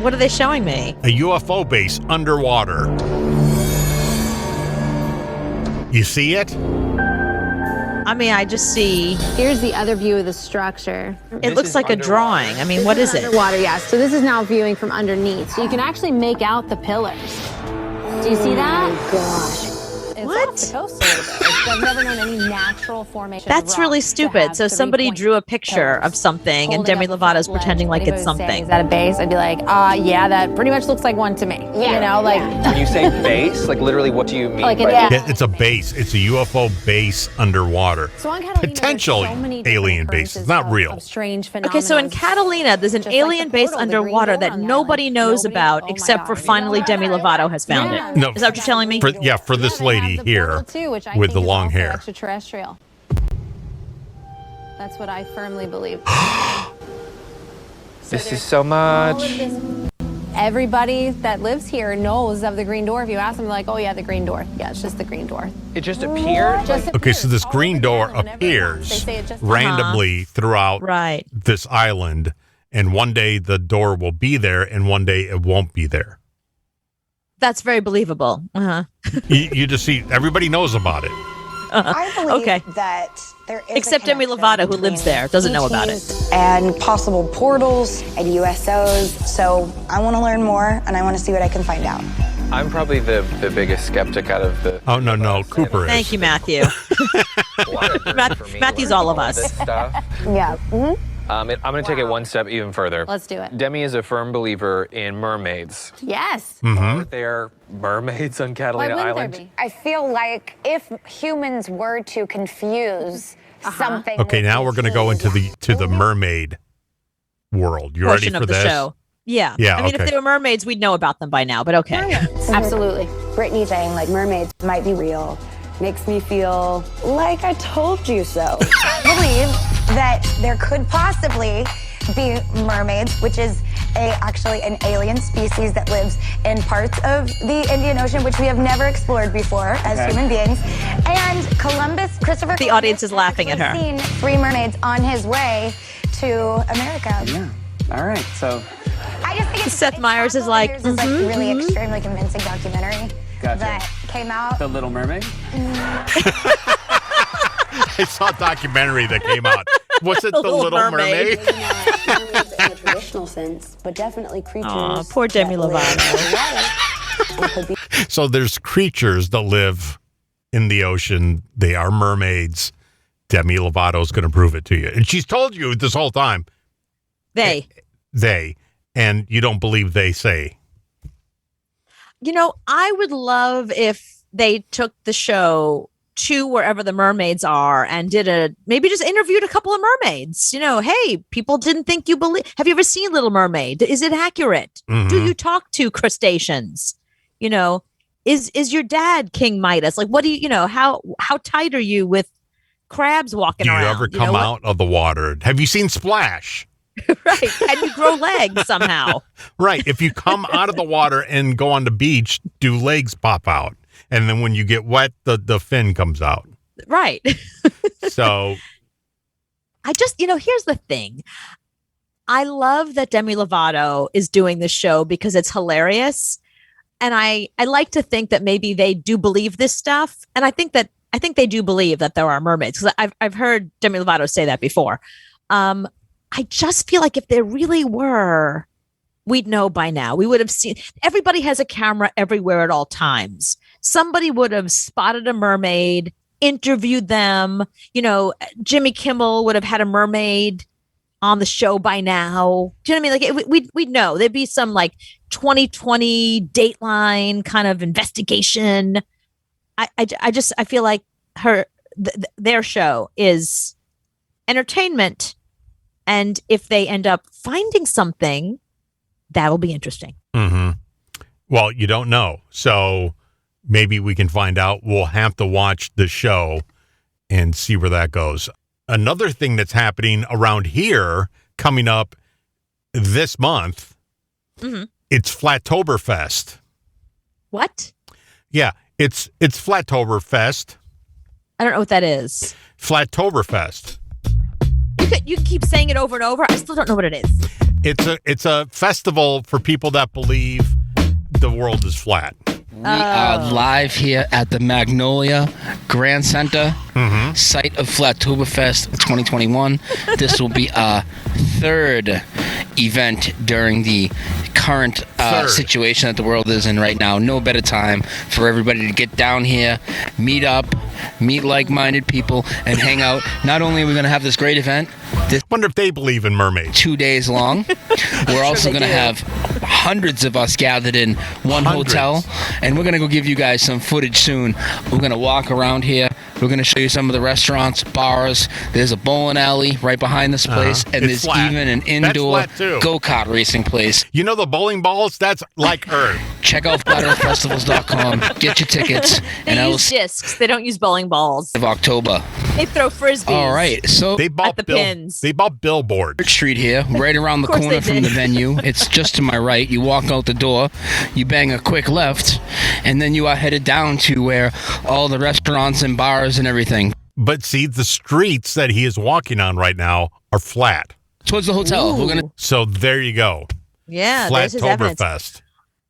What are they showing me? A UFO base underwater. You see it? I mean, I just see. Here's the other view of the structure. It looks like a drawing. I mean, what is it? Underwater, yes. So this is now viewing from underneath. So you can actually make out the pillars. Do you see that? Oh my gosh. It's What? off the coast a little bit. I've never known any natural formation. of That's rock really to stupid. have So somebody 3-point drew a picture pillars. of something, and Holding Demi up a Lovato's ledge. pretending like What it's he would say, something. Is that a base? I'd be like, yeah, that pretty much looks like one to me. Yeah. You know, like. When you say base, like literally, what do you mean? Like by an- Yeah, it's a base. It's a UFO base underwater. So on Catalina, Potential there's so many different alien base. It's not occurrences real. Of strange Okay, so in phenomena. Catalina, there's an Just like alien the base portal, the green underwater door that on the nobody island. knows Nobody- about, oh my except God. for finally Demi Lovato has found Yeah. it. No. Is that what you're telling me? Yeah, for this Yeah, they have lady the here portal too, which I with think the is long also hair. Extraterrestrial. That's what I firmly believe. This is so much. Everybody that lives here knows of the green door. If you ask them, like, oh yeah, the green door. Yeah, it's just the green door. It just appeared. Just Okay, so this appears all green over the door island whenever it appears comes. They say it just randomly throughout Right. this island, and one day the door will be there, and one day it won't be there. That's very believable. You just see everybody knows about it. I believe Okay. that there is Except a Demi connection Lovato, who lives between there, doesn't know about it. ETs and possible portals and USOs. So I want to learn more, and I want to see what I can find out. I'm probably the biggest skeptic out of the. Oh no, Cooper is. Thank you, Matthew. Matthew's all of us. This stuff. Yeah. I'm going to take it one step even further. Let's do it. Demi is a firm believer in mermaids. Yes. Are there mermaids on Why Catalina wouldn't Island? there be? I feel like if humans were to confuse something. Okay, now we're going to go into the mermaid world. You ready Portion for of the this? show. Yeah. Yeah, I mean, okay. if they were mermaids, we'd know about them by now, but okay. Absolutely. Brittany saying like mermaids might be real makes me feel like I told you so. I believe that there could possibly be mermaids, which is actually an alien species that lives in parts of the Indian Ocean, which we have never explored before as human beings. And Christopher The audience is Columbus laughing at her. actually seen 3 mermaids on his way to America. Yeah. All right. So I just think it's Seth Meyers is like, There's this really extremely convincing documentary Gotcha. that came out. The Little Mermaid. I saw a documentary that came out. Was it The Little Mermaid? Mermaid. Not mermaids in a traditional sense, but definitely creatures. Aw, poor Demi that live Lovato. in the water and could be So there's creatures that live in the ocean. They are mermaids. Demi Lovato's going to prove it to you. And she's told you this whole time. They. And you don't believe they say. You know, I would love if they took the show to wherever the mermaids are and maybe just interviewed a couple of mermaids. You know, hey, people didn't think you believe. Have you ever seen Little Mermaid? Is it accurate? Mhm. Do you talk to crustaceans? You know, is your dad King Midas? Like, what do you know, how tight are you with crabs walking Do you around? ever come what- out of the water? Have you seen Splash? Right. Can you grow legs somehow? Right. If you come out of the water and go on the beach, do legs pop out? And then when you get wet, the fin comes out. Right. So I just, here's the thing. I love that Demi Lovato is doing this show because it's hilarious. And I like to think that maybe they do believe this stuff. And I think they do believe that there are mermaids, because I've heard Demi Lovato say that before. I just feel like if there really were, we'd know by now. We would have seen. Everybody has a camera everywhere at all times. Somebody would have spotted a mermaid, interviewed them. Jimmy Kimmel would have had a mermaid on the show by now. Do you know what I mean? Like we'd know. There'd be some like 2020 Dateline kind of investigation. I feel like their show is entertainment, and if they end up finding something, that'll be interesting. Mm-hmm. Well, you don't know, so maybe we can find out. We'll have to watch the show and see where that goes. Another thing that's happening around here coming up this month, it's Flashtoberfest. What? Yeah, it's Flashtoberfest. I don't know what that is. Flashtoberfest. You keep saying it over and over. I still don't know what it is. It's a festival for people that believe the world is flat. We are live here at the Magnolia Grand Center, site of Flashtoberfest 2021. This will be our third event during the current situation that the world is in right now. No better time for everybody to get down here, meet up, meet like-minded people, and hang out. Not only are we going to have this great event, this wonder if they believe in mermaids. 2 days long. We're also going to have hundreds of us gathered in one hotel, and we're going to go give you guys some footage soon. We're going to walk around here. We're going to show you some of the restaurants, bars. There's a bowling alley right behind this place, and It's there's flat. even an indoor That's flat, too. go-kart racing place. You know the bowling balls? That's like Earth. Check out FlatEarthFestivals.com. Get your tickets. And I They will use discs. They don't use bowling balls. of October. They throw frisbees. All right, so They bought the pins. They bought billboards. Street here, right around the Of course corner they from the did. venue. It's just to my right. You walk out the door, you bang a quick left, and then you are headed down to where all the restaurants and bars and everything. But see, the streets that he is walking on right now are flat. Towards the hotel. We're gonna. So there you go. Yeah, there's his evidence. Flashtoberfest.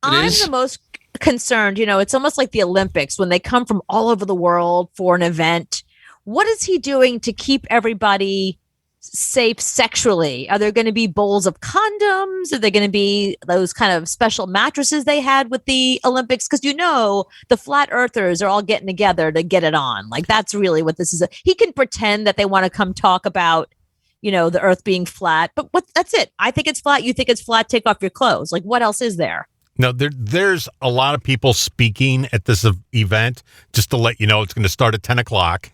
I'm is? the most concerned. It's almost like the Olympics when they come from all over the world for an event. What is he doing to keep everybody safe sexually? Are there going to be bowls of condoms? Are there going to be those kind of special mattresses they had with the Olympics? Because the flat earthers are all getting together to get it on. Like, that's really what this is. He can pretend that they want to come talk about, the earth being flat, but that's it. I think it's flat. You think it's flat. Take off your clothes. Like, what else is there? No, there's a lot of people speaking at this event. Just to let you know, it's going to start at 10 o'clock.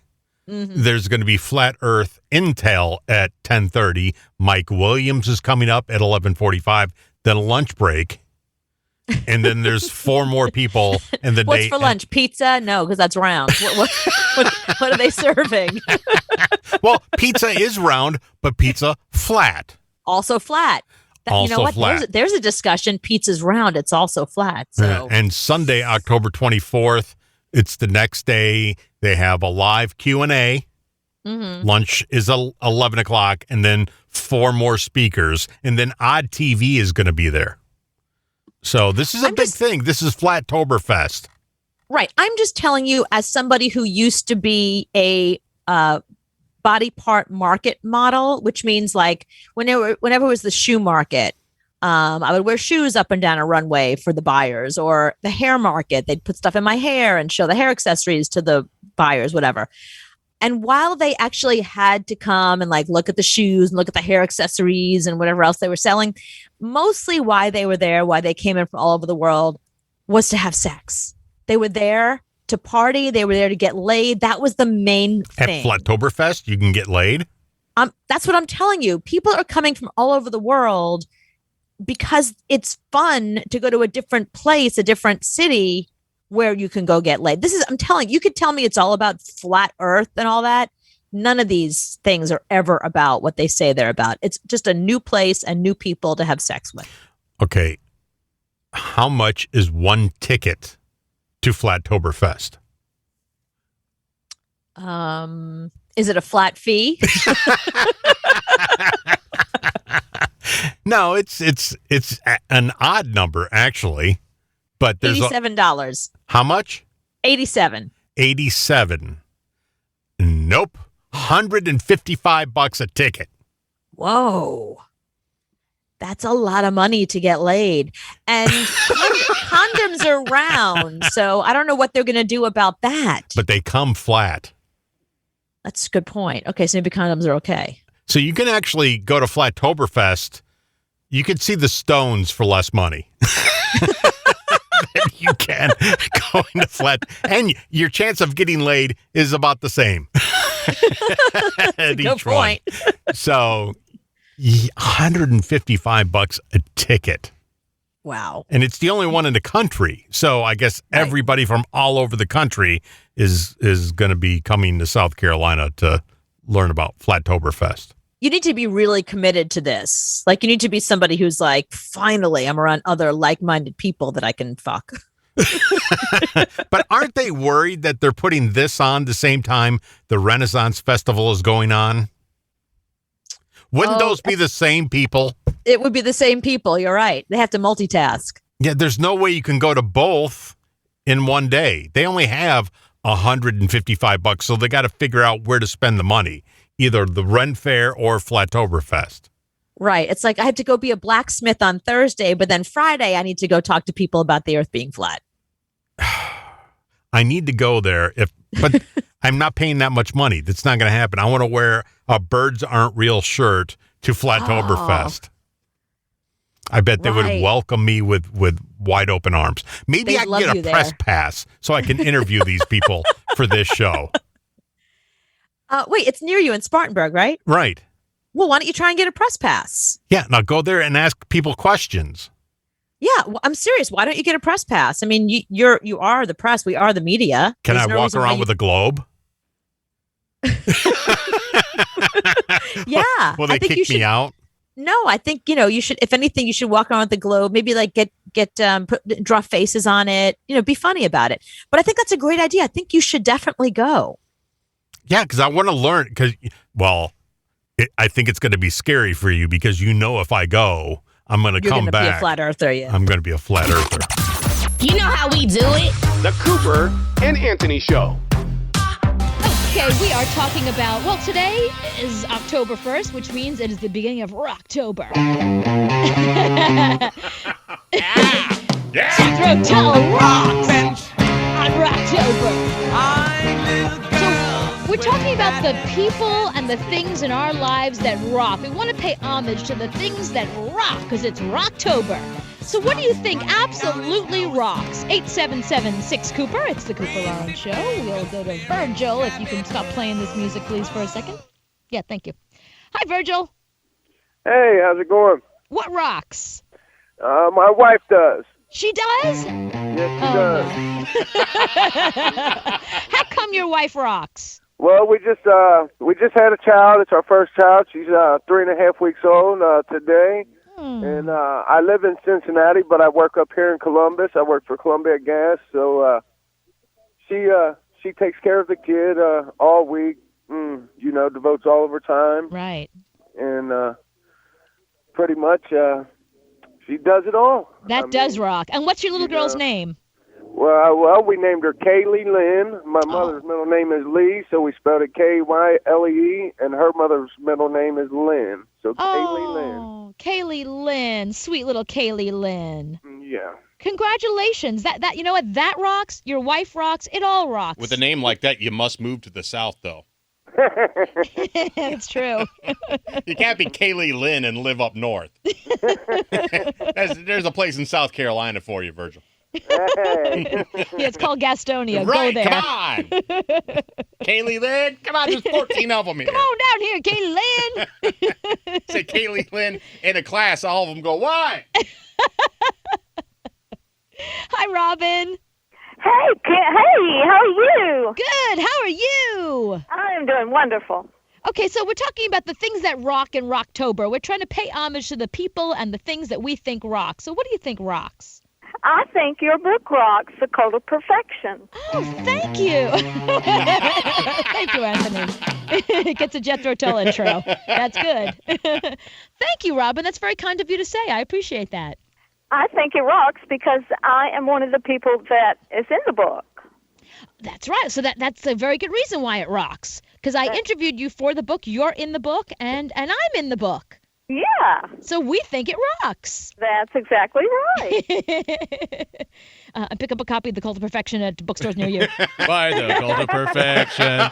There's going to be Flat Earth Intel at 10:30. Mike Williams is coming up at 11:45. Then a lunch break. And then there's 4 more people. And the What's for lunch? Pizza? No, because that's round. What are they serving? Well, pizza is round, but pizza flat. Also flat. Also what? flat. There's a discussion. Pizza's round. It's also flat. So And Sunday, October 24th, it's the next day. They have a live Q&A. Lunch is 11 o'clock, and then 4 more speakers. And then Odd TV is going to be there. So this is a big thing. This is Flashtoberfest. right. I'm just telling you, as somebody who used to be a body part market model, which means like whenever it was the shoe market, I would wear shoes up and down a runway for the buyers, or the hair market. They'd put stuff in my hair and show the hair accessories to the buyers, whatever. And while they actually had to come and like look at the shoes and look at the hair accessories and whatever else they were selling, mostly why they were there, why they came in from all over the world, was to have sex. They were there to party. They were there to get laid. That was the main thing. At Flashtoberfest, you can get laid? That's what I'm telling you. People are coming from all over the world because it's fun to go to a different place, a different city where you can go get laid. I'm telling you, you could tell me it's all about flat earth and all that. None of these things are ever about what they say they're about. It's just a new place and new people to have sex with. Okay. How much is one ticket to Flashtoberfest? Is it a flat fee? No, it's an odd number actually, but there's $87. How much? 87. 87. Nope. $155 a ticket. Whoa. That's a lot of money to get laid. And condoms are round, so I don't know what they're going to do about that. But they come flat. That's a good point. Okay, so maybe condoms are okay. So you can actually go to Flashtoberfest. You could see the Stones for less money. that you can going to flat, and your chance of getting laid is about the same. At Good each one. point. So, $155 a ticket. Wow. And it's the only one in the country. So I guess everybody from all over the country is going to be coming to South Carolina to learn about Flashtoberfest. You need to be really committed to this. Like, you need to be somebody who's like, finally, I'm around other like-minded people that I can fuck. But aren't they worried that they're putting this on the same time the Renaissance Festival is going on? Wouldn't those be the same people? It would be the same people. You're right. They have to multitask. Yeah, there's no way you can go to both in one day. They only have $155, so they got to figure out where to spend the money, either the Ren Fair or Flashtoberfest. Right. It's like I have to go be a blacksmith on Thursday, but then Friday I need to go talk to people about the earth being flat. I need to go there, but I'm not paying that much money. That's not going to happen. I want to wear a Birds Aren't Real shirt to Flashtoberfest. I bet they would welcome me with wide open arms. Maybe I can get a press pass so I can interview these people for this show. Wait, it's near you in Spartanburg, right? Right. Well, why don't you try and get a press pass? Yeah, now go there and ask people questions. Yeah, well, I'm serious. Why don't you get a press pass? I mean, you are the press. We are the media. Can I walk around with a globe? Yeah. Will they kick me out? No, I think, you should, if anything, you should walk around with the globe, maybe like draw faces on it, be funny about it. But I think that's a great idea. I think you should definitely go. Yeah, because I want to learn I think it's going to be scary for you because if I go, I'm going to come back. You're going to be a flat earther, yeah. I'm going to be a flat earther. You know how we do it. The Cooper and Anthony Show. Okay, we are talking about, today is October 1st, which means it is the beginning of Rocktober. Rocktober rocks on Rocktober. So we're talking about the people and the things in our lives that rock. We want to pay homage to the things that rock because it's Rocktober. So what do you think absolutely rocks? 877-6-Cooper. It's the Cooper Lauren Show. We'll go to Virgil. If you can stop playing this music, please, for a second. Yeah, thank you. Hi, Virgil. Hey, how's it going? What rocks? My wife does. She does? Yes, she does. How come your wife rocks? Well, we just had a child. It's our first child. She's 3.5 weeks old today. And I live in Cincinnati, but I work up here in Columbus. I work for Columbia Gas, so she takes care of the kid all week. Devotes all of her time. Right. And pretty much she does it all. That does rock. And what's your little girl's name? Well, we named her Kaylee Lynn. My mother's middle name is Lee, so we spelled it Kyle, and her mother's middle name is Lynn. So Kaylee Lynn. Oh, Kaylee Lynn. Sweet little Kaylee Lynn. Yeah. Congratulations. That you know what? That rocks. Your wife rocks. It all rocks. With a name like that, you must move to the South, though. It's true. You can't be Kaylee Lynn and live up north. There's a place in South Carolina for you, Virgil. Hey. Yeah, it's called Gastonia. Right, Go there. come on. Kaylee Lynn, come on, there's 14 of them here. Come on down here, Kaylee Lynn. Say Kaylee Lynn in a class, all of them go, what? Hi, Robin. Hey, how are you? Good. How are you? I am doing wonderful. Okay, so we're talking about the things that rock in Rocktober. We're trying to pay homage to the people and the things that we think rock. So what do you think rocks? I think your book rocks, The Cult of Perfection. Oh, thank you. Thank you, Anthony. It gets a Jethro Tull intro. That's good. Thank you, Robin. That's very kind of you to say. I appreciate that. I think it rocks because I am one of the people that is in the book. That's right. So that's a very good reason why it rocks. Because I interviewed you for the book. You're in the book, and I'm in the book. Yeah. So we think it rocks. That's exactly right. Pick up a copy of The Cult of Perfection at bookstores near you. By The Cult of Perfection.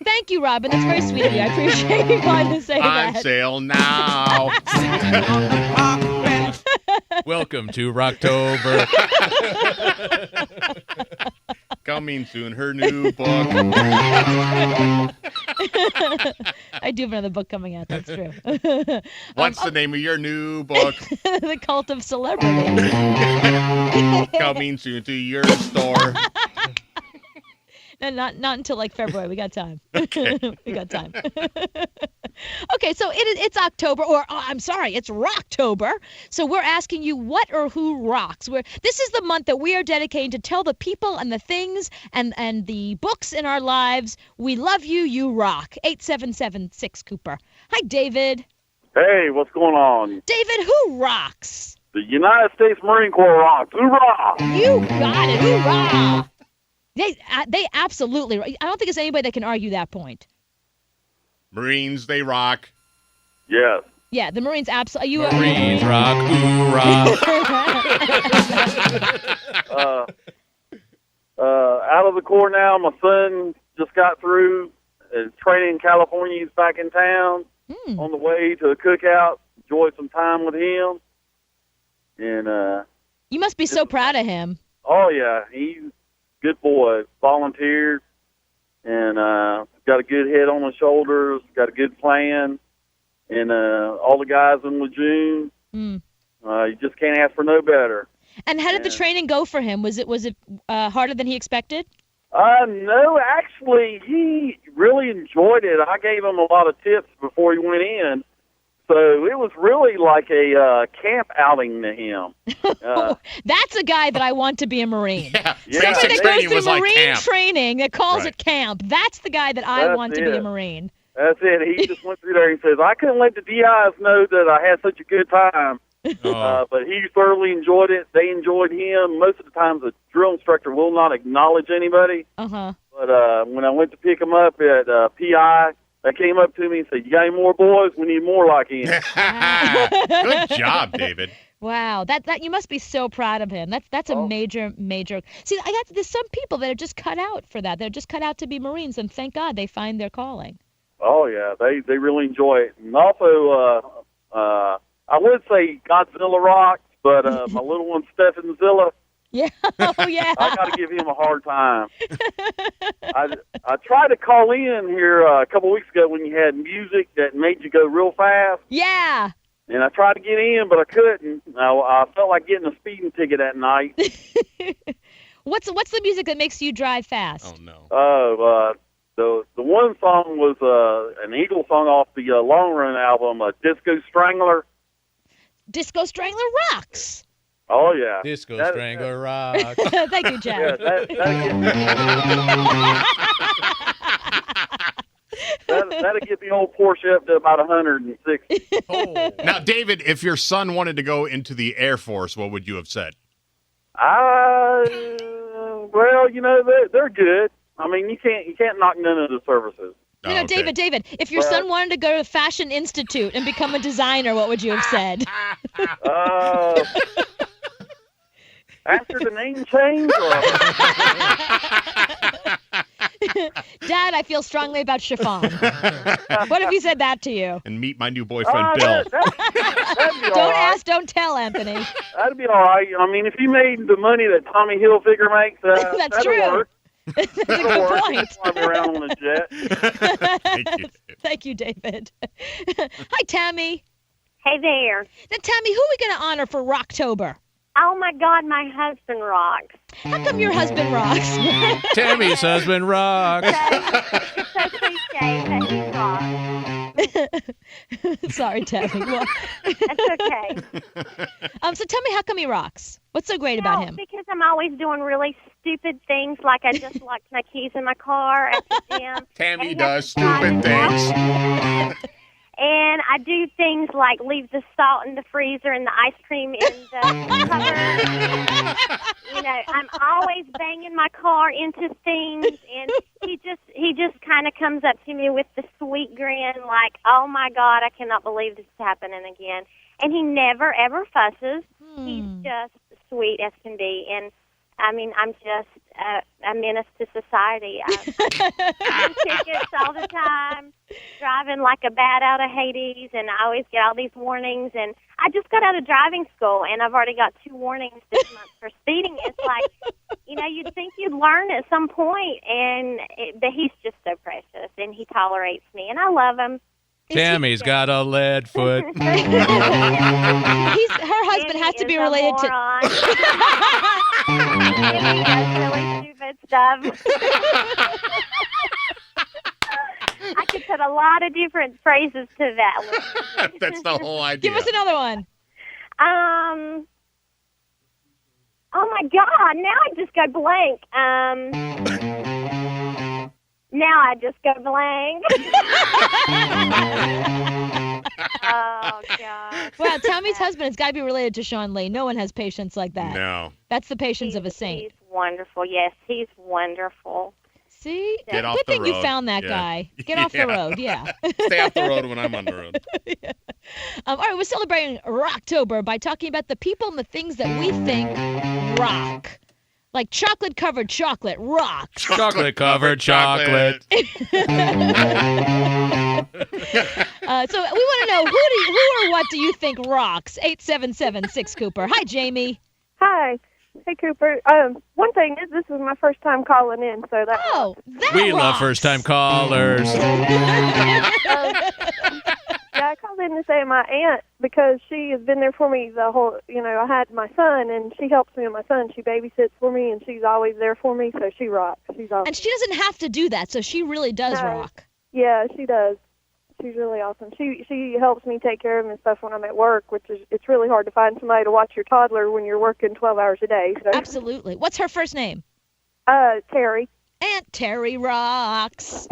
Thank you, Robin. That's very sweet of you. I appreciate you calling to say that. On sale now. Welcome to Rocktober. Coming soon, her new book. I do have another book coming out. That's true. What's the name of your new book? The Cult of Celebrity. Coming soon to your store. No, not until like February. We got time. Okay. We got time. Okay, so it's October, or I'm sorry, it's Rocktober. So we're asking you what or who rocks. This is the month that we are dedicating to tell the people and the things and the books in our lives, we love you, you rock. 8776 Cooper. Hi, David. Hey, what's going on? David, who rocks? The United States Marine Corps rocks. Hoorah! You got it. Hoorah! They absolutely. I don't think there's anybody that can argue that point. Marines, they rock. Yes. Yeah, the Marines absolutely. Marines rock. Hoorah! Out of the Corps now. My son just got through training in California. He's back in town on the way to a cookout. Enjoyed some time with him. And you must be so proud of him. Oh yeah, he's a good boy. Volunteered and got a good head on his shoulders. Got a good plan. And all the guys in Lejeune, you just can't ask for no better. And how did the training go for him? Was it harder than he expected? No, actually, he really enjoyed it. I gave him a lot of tips before he went in. So it was really like a camp outing to him. That's a guy that I want to be a Marine. Yeah. Somebody that goes through like Marine camp. training that calls it camp. That's the guy that I want to be a Marine. That's it. He just went through there and says, I couldn't let the DIs know that I had such a good time. But he thoroughly enjoyed it. They enjoyed him. Most of the time, the drill instructor will not acknowledge anybody. Uh-huh. But when I went to pick him up at PI, they came up to me and said, you got any more boys? We need more like him. Good job, David. Wow, that you must be so proud of him. That's a major. See, there's some people that are just cut out for that. They're just cut out to be Marines, and thank God they find their calling. Oh yeah, they really enjoy it. And also, I would say Godzilla rocks, but my little one Stephanzilla. Yeah. Oh yeah. I got to give him a hard time. I tried to call in here a couple weeks ago when you had music that made you go real fast. Yeah. And I tried to get in, but I couldn't. I felt like getting a speeding ticket that night. What's the music that makes you drive fast? Oh no. The one song was an Eagle song off the Long Run album, Disco Strangler. Disco Strangler rocks. Oh yeah. Disco Strangler rock. Thank you, Jack. That'll get the old Porsche up to about 160. Now, David, if your son wanted to go into the Air Force, what would you have said? Well, they're good. I mean, you can't knock none of the services. David, if your son wanted to go to Fashion Institute and become a designer, what would you have said? After the name change? Dad, I feel strongly about chiffon. What if he said that to you? And meet my new boyfriend, Bill. That'd be Don't ask, don't tell, Anthony. That'd be all right. I mean, if you made the money that Tommy Hilfiger makes, That's that'll true. work. That's a good point. Fly me around on a jet. Thank you, David. Hi, Tammy. Hey there. Now, Tammy, who are we going to honor for Rocktober? Oh my God, my husband rocks. How come your husband rocks? Tammy's husband rocks. So cliche, but he rocks. Sorry, Tammy. Well, That's okay. So tell me, how come he rocks? What's so great about him? Because I'm always doing really stupid things, like I just locked my keys in my car at the gym. Tammy does stupid things. And I do things like leave the salt in the freezer and the ice cream in the cupboard. I'm always banging my car into things, and he just kind of comes up to me with the sweet grin, like, "Oh my God, I cannot believe this is happening again." And he never ever fusses. He's just sweet as can be, and I mean, I'm just a menace to society. I'm tickets all the time, driving like a bat out of Hades, and I always get all these warnings. And I I just got out of driving school, and I've already got 2 warnings this month for speeding. It's like, you'd think you'd learn at some point, but he's just so precious, and he tolerates me, and I love him. Tammy's got a lead foot. Her husband has to be related to. He does really stupid stuff. I could put a lot of different phrases to that. That's the whole idea. Give us another one. Oh my God! Now I just go blank. Now I just go blank. Oh God! Wow, Tommy's husband has got to be related to Sean Lee. No one has patience like that. No. That's the patience of a saint. He's wonderful. Yes, he's wonderful. See? Get off Good the thing you road. found that Yeah. guy. Get off the road, yeah. Stay off the road when I'm on the road. All right, we're celebrating Rocktober by talking about the people and the things that we think rock. Like chocolate-covered chocolate rocks. Chocolate-covered chocolate. So we want to know who or what do you think rocks? 877-6-Cooper. Hi, Jamie. Hi. Hey, Cooper. One thing is, this is my first time calling in, so that. Oh, that We love rocks. first-time callers. Yeah, I called in to say my aunt, because she has been there for me the whole, I had my son, and she helps me with my son. She babysits for me, and she's always there for me, so she rocks. She's awesome. And she doesn't have to do that, so she really does No. rock. Yeah, she does. She's really awesome. She helps me take care of him and stuff when I'm at work, which is, it's really hard to find somebody to watch your toddler when you're working 12 hours a day. So. Absolutely. What's her first name? Terry. Aunt Terry rocks.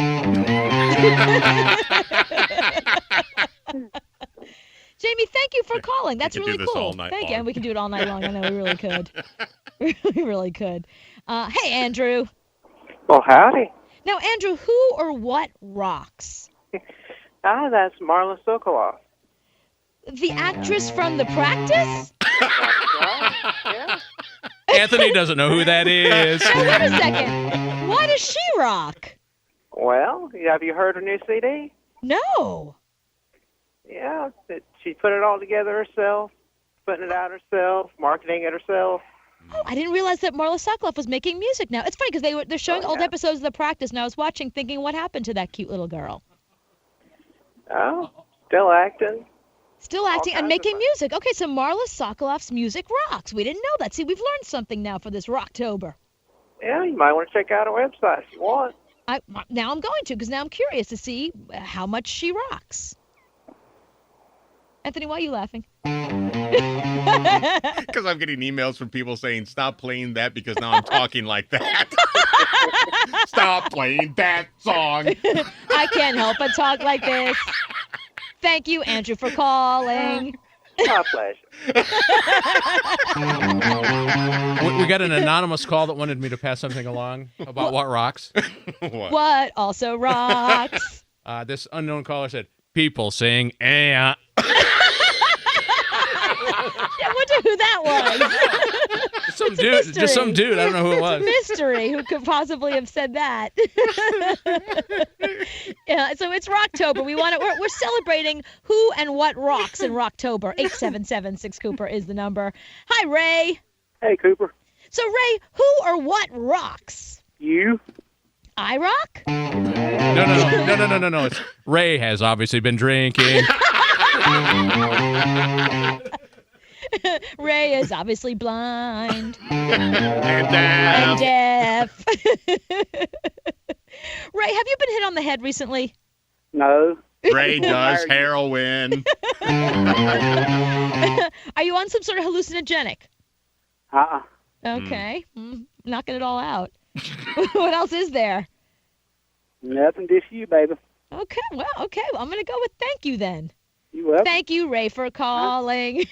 Jamie, thank you for calling. That's could do really this cool. all night Thank you. long. And we can do it all night long. I know we really could. We really could. Hey, Andrew. Well, howdy. Now, Andrew, who or what rocks? That's Marla Sokoloff. The actress from The Practice? Yeah. Anthony doesn't know who that is. Now, wait a second. Why does she rock? Well, have you heard her new CD? No. Yeah, she put it all together herself, putting it out herself, marketing it herself. Oh, I didn't realize that Marla Sokoloff was making music now. It's funny because they're showing old episodes of The Practice, and I was watching thinking, what happened to that cute little girl? Oh, still acting. Still acting and making music. Okay, so Marla Sokoloff's music rocks. We didn't know that. See, we've learned something now for this Rocktober. Yeah, you might want to check out her website if you want. Now I'm going to, because now I'm curious to see how much she rocks. Anthony, why are you laughing? Because I'm getting emails from people saying, stop playing that because now I'm talking like that. Stop playing that song. I can't help but talk like this. Thank you, Andrew, for calling. My pleasure. We got an anonymous call that wanted me to pass something along about what rocks. What also rocks? This unknown caller said, people saying, eh. I wonder who that was. Some dude, just some dude. I don't know who it was. It's a mystery. Who could possibly have said that? Yeah, so it's Rocktober. We're celebrating who and what rocks in Rocktober. 877-6-Cooper is the number. Hi, Ray. Hey, Cooper. So, Ray, who or what rocks? You? I rock? No. It's Ray has obviously been drinking. Ray is obviously blind. And deaf. Ray, have you been hit on the head recently? No. Ray does heroin. Are you on some sort of hallucinogenic? Uh-uh. Okay. Knocking it all out. What else is there? Nothing, just you, baby. Okay, well, I'm going to go with thank you then. You welcome. Thank you, Ray, for calling.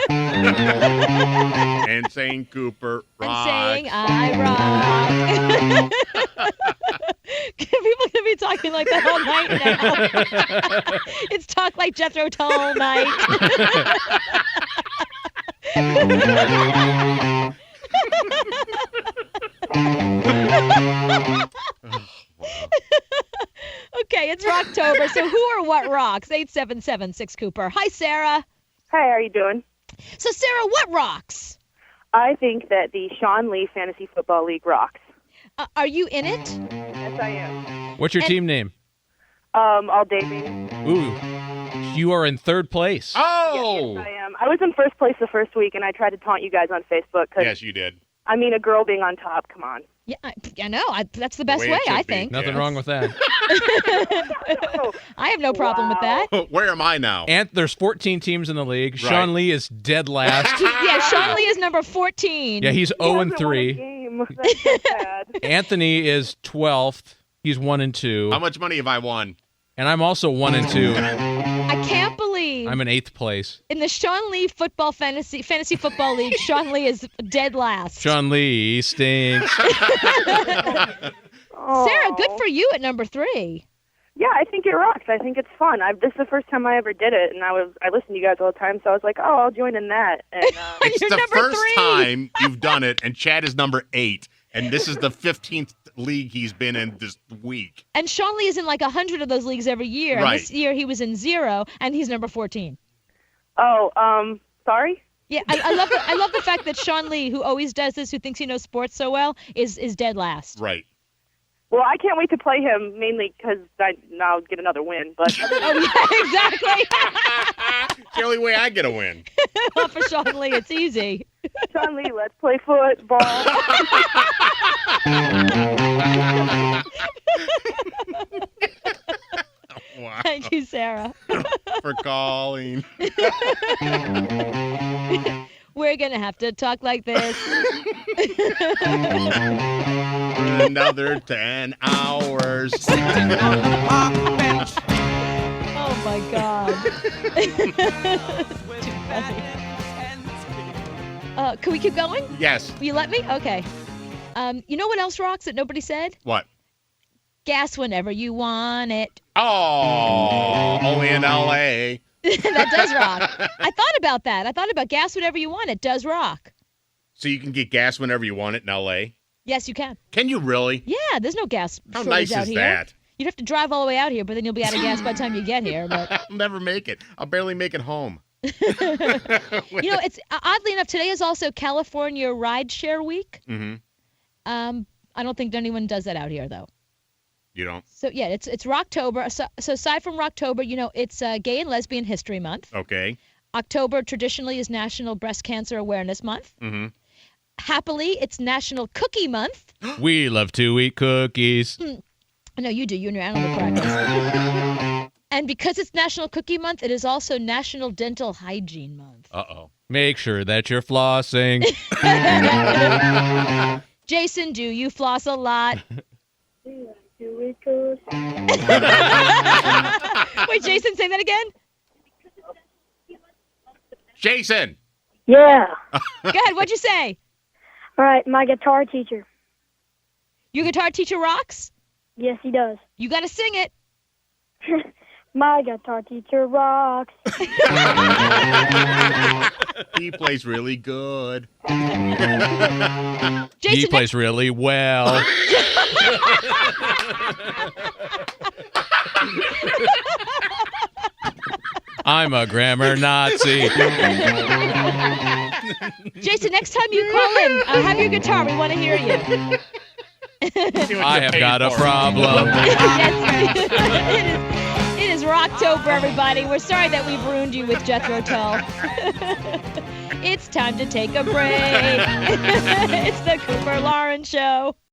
And saying Cooper rocks. And saying I rock. People are going to be talking like that all night now. It's Talk Like Jethro Tull night. Okay, it's Rocktober, so who or what rocks? 877-6-Cooper. Hi, Sarah. Hi, how are you doing? So, Sarah, what rocks? I think that the Sean Lee Fantasy Football League rocks. Are you in it? Yes, I am. What's your team name? All day, baby. Ooh, you are in third place. Oh! Yes, I am. I was in first place the first week, and I tried to taunt you guys on Facebook. Yes, you did. I mean, a girl being on top, come on. Yeah, I know. That's the best way way, it should I be. think. Nothing wrong with that. I have no problem with that. Where am I now? And there's 14 teams in the league. Sean Lee is dead last. Yeah, Sean Lee is number 14. Yeah, he's 0-3. Game. That's so sad. Anthony is 12th. He's 1-2. How much money have I won? And I'm also 1-2. I can't believe I'm in 8th place. in the Sean Lee football fantasy football league, Sean Lee is dead last. Sean Lee stinks. Sarah, good for you at number 3. Yeah, I think it rocks. I think it's fun. This is the first time I ever did it, and I listen to you guys all the time, so I was like, oh, I'll join in that. And It's You're the number first 3. time you've done it, and Chad is number 8, and this is the 15th league he's been in this week. And Sean Lee is in like 100 of those leagues every year. Right. And this year he was in 0, and he's number 14. oh, sorry. Yeah, I love the fact that Sean Lee, who always does this, who thinks he knows sports so well, is dead last. Right. Well, I can't wait to play him, mainly because I'll get another win. But Oh yeah, exactly. It's the only way I get a win. Well, for Sean Lee, it's easy. Sean Lee, let's play football. Wow. Thank you, Sarah. For calling. We're going to have to talk like this. For another 10 hours. Oh, my God. Too funny. Can we keep going? Yes. Will you let me? Okay. You know what else rocks that nobody said? What? Gas whenever you want it. Oh, only in L.A. That does rock. I thought about that. I thought about gas whenever you want it. Does rock. So you can get gas whenever you want it in L.A.? Yes, you can. Can you really? Yeah, there's no gas How shortage nice out is here. that? You'd have to drive all the way out here, but then you'll be out of gas by the time you get here. But I'll never make it. I'll barely make it home. you know, it's oddly enough, today is also California Rideshare Week. Mm-hmm. I don't think anyone does that out here, though. You don't? So yeah, it's Rocktober. So aside from Rocktober, you know, it's Gay and Lesbian History Month. Okay. October traditionally is National Breast Cancer Awareness Month. Mm-hmm. Happily, it's National Cookie Month. We love to eat cookies. No, you do. You and your animal practice. And because it's National Cookie Month, it is also National Dental Hygiene Month. Uh-oh. Make sure that you're flossing. Jason, do you floss a lot? Wait, Jason, say that again. Jason! Yeah. Go ahead, what'd you say? All right, my guitar teacher. Your guitar teacher rocks? Yes, he does. You got to sing it. My guitar teacher rocks. He plays really good. Jason, he plays really well. I'm a grammar Nazi. Jason, next time you call in, have your guitar. We want to hear you. I have got a problem. Yes, it is Rocktober, everybody. We're sorry that we've ruined you with Jethro Tull. It's time to take a break. It's the Cooper Lawrence Show.